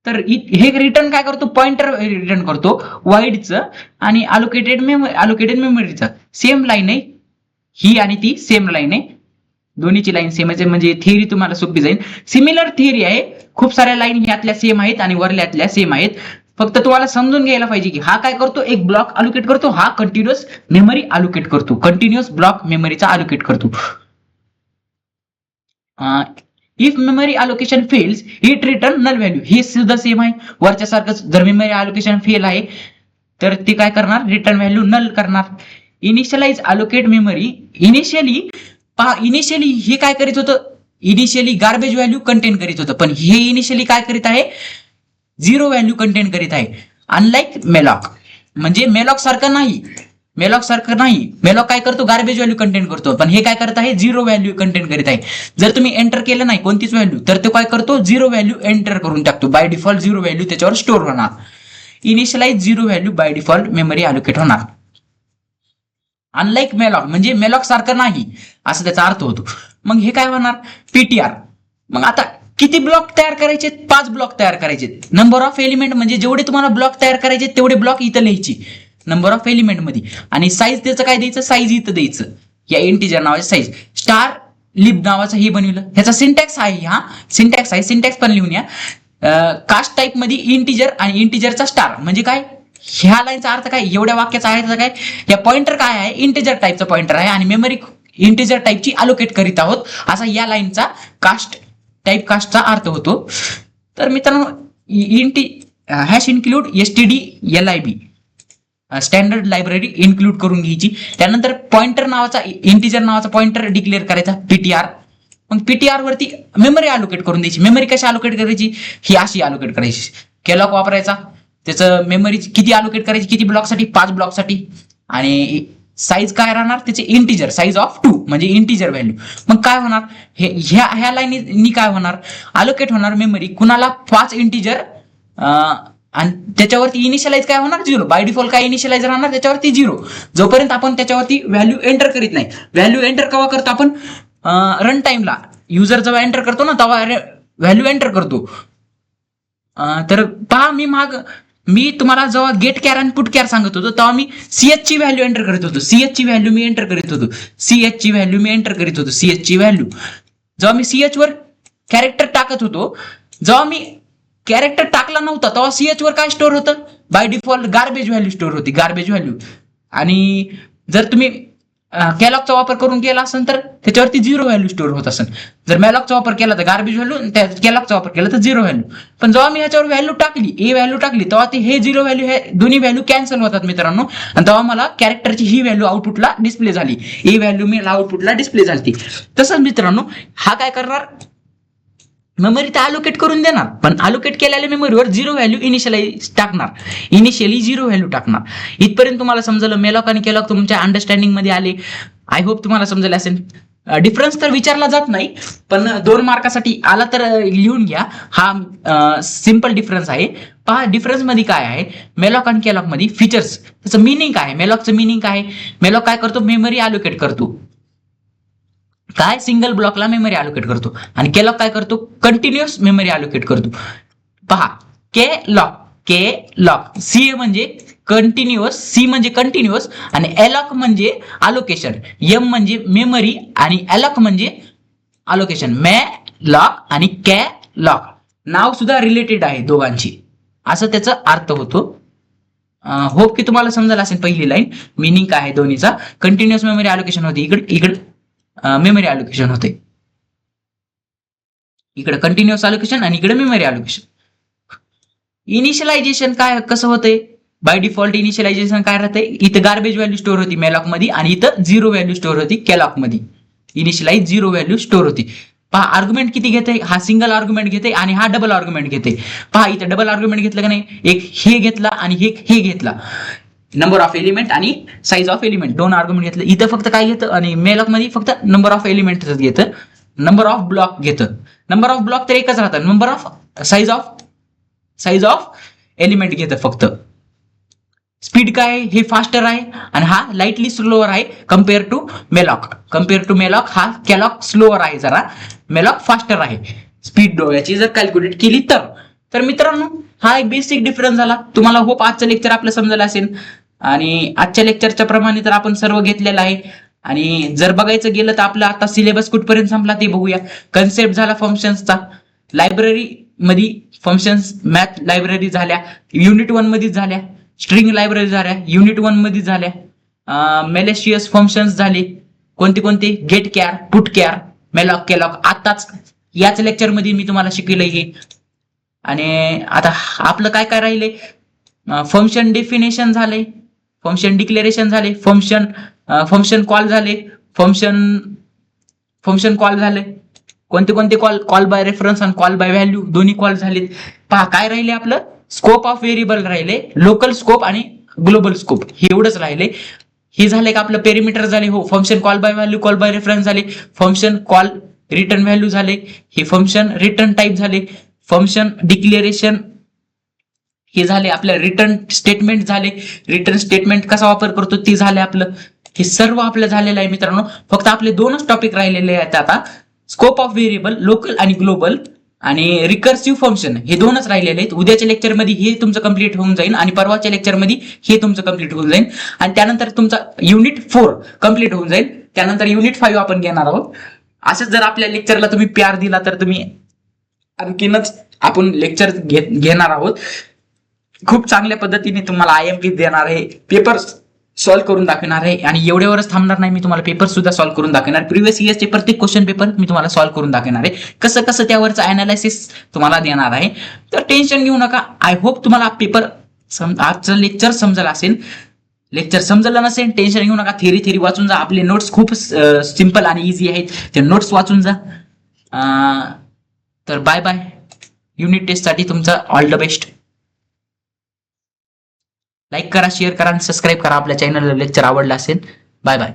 तर हे रिटर्न काय करतो पॉइंटर रिटर्न करतो वाईडचं आणि अलोकेटेड मेमरीचं. सेम लाईन आहे ही आणि ती सेम लाईन आहे. दोन्हीची लाईन सेम आहे म्हणजे थिअरी तुम्हाला सोपी जाईल. सिमिलर थिअरी आहे. खूप साऱ्या लाईन ह्यातल्या सेम आहेत आणि वरल्यातल्या सेम आहेत. फक्त तुम्हाला समजून घ्यायला पाहिजे की हा काय करतो एक ब्लॉक अलोकेट करतो. हा कंटिन्युअस मेमरी अलोकेट करतो. कंटिन्युअस ब्लॉक मेमरीचा अलोकेट करतो. If memory allocation fails it return null value. हे सुद्धा सेम आहे वरच्या सारखंच. जर मेमरी अलोकेशन फेल आहे तर ते काय करणार रिटर्न व्हॅल्यू नल करणार. Initialize allocate memory. इनिशियली हे काय करीत होतं इनिशियली गार्बेज व्हॅल्यू कंटेन करीत होतं पण हे इनिशियली काय करीत आहे 0 व्हॅल्यू कंटेन करीत आहे. अनलाइक मेलॉक म्हणजे मेलॉक सारखं नाही. मेलॉक काय करतो गार्बेज व्हॅल्यू कंटेन करतो पण हे काय करत आहे 0 व्हॅल्यू कंटेन करीत आहे. जर तुम्ही एंटर केलं नाही कोणतीच व्हॅल्यू तर तो काय करतो 0 व्हॅल्यू एंटर करून टाकतो. बाय डिफॉल्ट 0 व्हॅल्यू त्याच्यावर स्टोअर होणार. Initialize 0 value by default memory allocate होणार. अनलाइक मेलॉक म्हणजे मेलॉक सारखं नाही असं त्याचा अर्थ होतो. मग हे काय होणार पीटीआर. मग आता किती ब्लॉक तयार करायचे 5 ब्लॉक तयार करायचे. नंबर ऑफ एलिमेंट म्हणजे जेवढे तुम्हाला ब्लॉक तयार करायचे तेवढे ब्लॉक इथं लिहायची नंबर ऑफ एलिमेंट मध्ये आणि साईज त्याचं काय द्यायचं साईज इथं द्यायचं या इंटिजर नावाची साईज. स्टार लिब नावाचं हे बनवलं ह्याचा सिंटॅक्स आहे. हा सिंटॅक्स पण लिहून या. कास्ट टाईप मध्ये इंटिजर आणि इंटिजरचा स्टार म्हणजे काय ह्या लाईनचा अर्थ काय एवढ्या वाक्याचा आहे काय या पॉइंटर काय आहे इंटिजर टाईपचा पॉइंटर आहे आणि मेमरी इंटिजर टाईपची अलोकेट करीत आहोत असा या लाईनचा कास्टचा अर्थ होतो. तर मित्रांनो hash include stdlib standard library include करून घ्यायची. त्यानंतर पॉइंटर नावाचा इंटिजर नावाचा पॉइंटर डिक्लेअर करायचा पीटीआर. मग पीटीआर वरती मेमरी अलोकेट करून द्यायची. मेमरी कशी अलोकेट करायची ही अशी अलोकेट करायची. केलॉक वापरायचा त्याचं मेमरी किती अलोकेट करायची किती ब्लॉकसाठी 5 ब्लॉकसाठी आणि साईज काय राहणार त्याचे इंटिजर साईज ऑफ 2 म्हणजे इंटिजर व्हॅल्यू. मग काय होणार ह्या लाईननी काय होणार अलोकेट होणार मेमरी कुणाला 5 इंटिजर आणि त्याच्यावरती इनिशियलाइज काय होणार 0. बाय डिफॉल्ट काय इनिशियलाइज राहणार त्याच्यावरती 0 जोपर्यंत आपण त्याच्यावरती व्हॅल्यू एंटर करीत नाही. व्हॅल्यू एंटर केव्हा करतो आपण रन टाइमला युजर जेव्हा एंटर करतो ना तेव्हा व्हॅल्यू एंटर करतो. तर पहा मी तुम्हाला जेव्हा गेट कॅर आणि पुट कॅर सांगत होतो तेव्हा मी सीएच ची व्हॅल्यू एंटर करीत होतो. सीएच व्हॅल्यू मी एंटर करीत होतो. जेव्हा मी सीएच वर कॅरेक्टर टाकत होतो जेव्हा मी कॅरेक्टर टाकला नव्हता तेव्हा सीएच वर काय स्टोअर होतं by default garbage value store होती गार्बेज व्हॅल्यू. आणि जर तुम्ही कॅलॉगचा वापर करून केला असेल तर त्याच्यावरती 0 व्हॅल्यू स्टोअर होत असेल. जर मॅलॉकचा वापर केला तर गार्बेज व्हॅल्यू कॅलॉगचा वापर केला तर 0 व्हॅल्यू. पण जेव्हा मी ह्याच्यावर व्हॅल्यू टाकली तेव्हा ते हे 0 व्हॅल्यू हे दोन्ही व्हॅल्यू कॅन्सल होतात मित्रांनो आणि तेव्हा मला कॅरेक्टरची ही व्हॅल्यू आउटपुटला डिस्प्ले झाली. ए व्हॅल्यू मी आउटपुटला डिस्प्ले झाली. तसंच मित्रांनो हा काय करणार मेमरी तर अलोकेट करून देणार पण अलोकेट केलेल्या मेमरीवर 0 व्हॅल्यू इनिशियली 0 व्हॅल्यू टाकणार. इथपर्यंत तुम्हाला समजलं मेलॉक आणि केलॉक तुमच्या अंडरस्टँडिंग मध्ये आले. आय होप तुम्हाला समजलं असेल. डिफरन्स तर विचारला जात नाही पण 2 मार्कासाठी आला तर लिहून घ्या. हा सिंपल डिफरन्स आहे. पहा डिफरन्स मध्ये काय आहे मेलॉक आणि केलॉक मध्ये फीचर्स त्याचं मिनिंग काय. मेलॉकचं मिनिंग काय मेलॉक काय करतो मेमरी अलोकेट करतो काय सिंगल ब्लॉकला मेमरी अलोकेट करतो आणि केलॉक काय करतो कंटिन्युअस मेमरी अलोकेट करतो. पहा केलॉक सी म्हणजे कंटिन्युअस आणि एलॉक म्हणजे अलोकेशन. एम म्हणजे मेमरी आणि एलॉक म्हणजे अलोकेशन. लॉक आणि लॉक नाव सुद्धा रिलेटेड आहे दोघांची असं त्याचा अर्थ होतो. होप की तुम्हाला समजलं असेल. पहिली लाईन मिनिंग काय आहे दोन्हीचा. कंटिन्युअस मेमरी अलोकेशन होते इकडे मेमरी अलोकेशन होते. इकडे कंटिन्युअस अलोकेशन आणि इकडे मेमरी अलोकेशन. इनिशियलायझेशन काय कसं होतंय बाय डिफॉल्ट इनिशियलायझेशन काय राहते, इथं गार्बेज व्हॅल्यू स्टोअर होती मेलॉक मध्ये आणि इथं 0 व्हॅल्यू स्टोअर होती कॅलॉक मध्ये. इनिशियलाइज 0 व्हॅल्यू स्टोअर होती. पहा आर्ग्युमेंट किती घेते, हा सिंगल आर्ग्युमेंट घेते आणि हा डबल आर्ग्युमेंट घेते. पहा इथं डबल आर्ग्युमेंट घेतलं का नाही, एक हे घेतला आणि हे घेतला, नंबर ऑफ एलिमेंट आणि साईज ऑफ एलिमेंट दोन आर्ग्युमेंट घेतलं. इथं फक्त काय घेतं आणि मेलॉक मध्ये फक्त नंबर ऑफ एलिमेंट घेतं, नंबर ऑफ ब्लॉक घेतं. नंबर ऑफ ब्लॉक तर एकच राहतं, number of size of element घेतं फक्त. स्पीड काय, हे फास्टर आहे आणि हा लाईटली स्लोअर आहे कम्पेअर टू मेलॉक. हा कॅलॉक स्लोअर आहे जरा, मेलॉक फास्टर आहे. स्पीड याची जर कॅल्क्युलेट केली तर मित्रांनो हा एक बेसिक डिफरन्स झाला. तुम्हाला होप आजचं लेक्चर आपलं समजलं असेल आणि आजच्या लेक्चरच्या प्रमाणे तर आपण सर्व घेतलेलं आहे. आणि जर बघायचं गेलं तर आपला आता सिलेबस कुठपर्यंत संपला ते बघूया. कन्सेप्ट झाला फंक्शन्सचा, लायब्ररी मध्ये फंक्शन्स मॅथ लायब्ररी झाल्या, युनिट 1 मध्ये झाल्या, स्ट्रिंग लायब्ररी झाल्या युनिट 1 मध्ये झाल्या, मॅलिशियस फंक्शन्स झाले, कोणते गेट कॅर, पुट कॅर, मेलॉक, कॅलॉक आताच याच लेक्चर मध्ये मी तुम्हाला शिकवलंय हे. आणि आता आपलं काय काय राहिले, फंक्शन डेफिनेशन झाले, फंक्शन डिक्लेरेशन झाले, फंक्शन कॉल झाले, फंक्शन कॉल झाले, कोणते कॉल बाय रेफरन्स आणि कॉल बाय व्हॅल्यू दोन्ही कॉल झालेत. पहा काय राहिले आपलं, स्कोप ऑफ व्हेरिएबल राहिले, लोकल स्कोप आणि ग्लोबल स्कोप हे एवढंच राहिले. हे झाले का आपलं पेरिमीटर झाले, हो. Function call by value, call by reference झाले, फंक्शन कॉल रिटर्न व्हॅल्यू झाले, हे फंक्शन रिटर्न टाईप झाले, फंक्शन डिक्लेरेशन हे झाले, आपल्या रिटर्न स्टेटमेंट झाले, रिटर्न स्टेटमेंट कसा वापर करतो ते झाले आपलं. हे सर्व आपलं झालेलं आहे मित्रांनो. फक्त आपले दोनच टॉपिक राहिलेले आहेत आता, स्कोप ऑफ व्हेरिएबल लोकल आणि ग्लोबल आणि रिकर्सिव्ह फंक्शन हे दोनच राहिलेले आहेत. उद्याच्या लेक्चरमध्ये हे तुमचं कंप्लीट होऊन जाईल आणि परवाच्या लेक्चरमध्ये हे तुमचं कंप्लीट होऊन जाईल आणि त्यानंतर तुमचा युनिट 4 कंप्लीट होऊन जाईल. त्यानंतर युनिट 5 आपण घेणार आहोत. असंच जर आपल्या लेक्चरला तुम्ही प्यार दिला तर तुम्ही आणखीनच आपण लेक्चर घेणार आहोत. खूप चांगल्या पद्धतीने तुम्हाला IMP देणार आहे, पेपर सॉल्व्ह करून दाखवणार आहे आणि एवढ्यावरच थांबणार नाही, मी तुम्हाला पेपर सुद्धा सॉल्व्ह करून दाखवणार. प्रिव्हियस इयर्सचे प्रत्येक क्वेश्चन पेपर मी तुम्हाला सॉल्व्ह करून दाखवणार आहे, कसं त्यावरचं अनालिसिस तुम्हाला देणार आहे. तर टेन्शन घेऊ नका. आय होप तुम्हाला पेपर आजचं लेक्चर समजलं असेल. लेक्चर समजलं नसेल टेन्शन घेऊ नका, थेरी वाचून जा. आपले नोट्स खूप सिंपल आणि इझी आहेत, ते नोट्स वाचून जा. तर बाय बाय. युनिट टेस्टसाठी तुमचं ऑल द बेस्ट. लाईक करा, शेअर करा आणि सबस्क्राईब करा आपल्या चॅनलला. लेक्चर आवडलं असेल. Bye bye.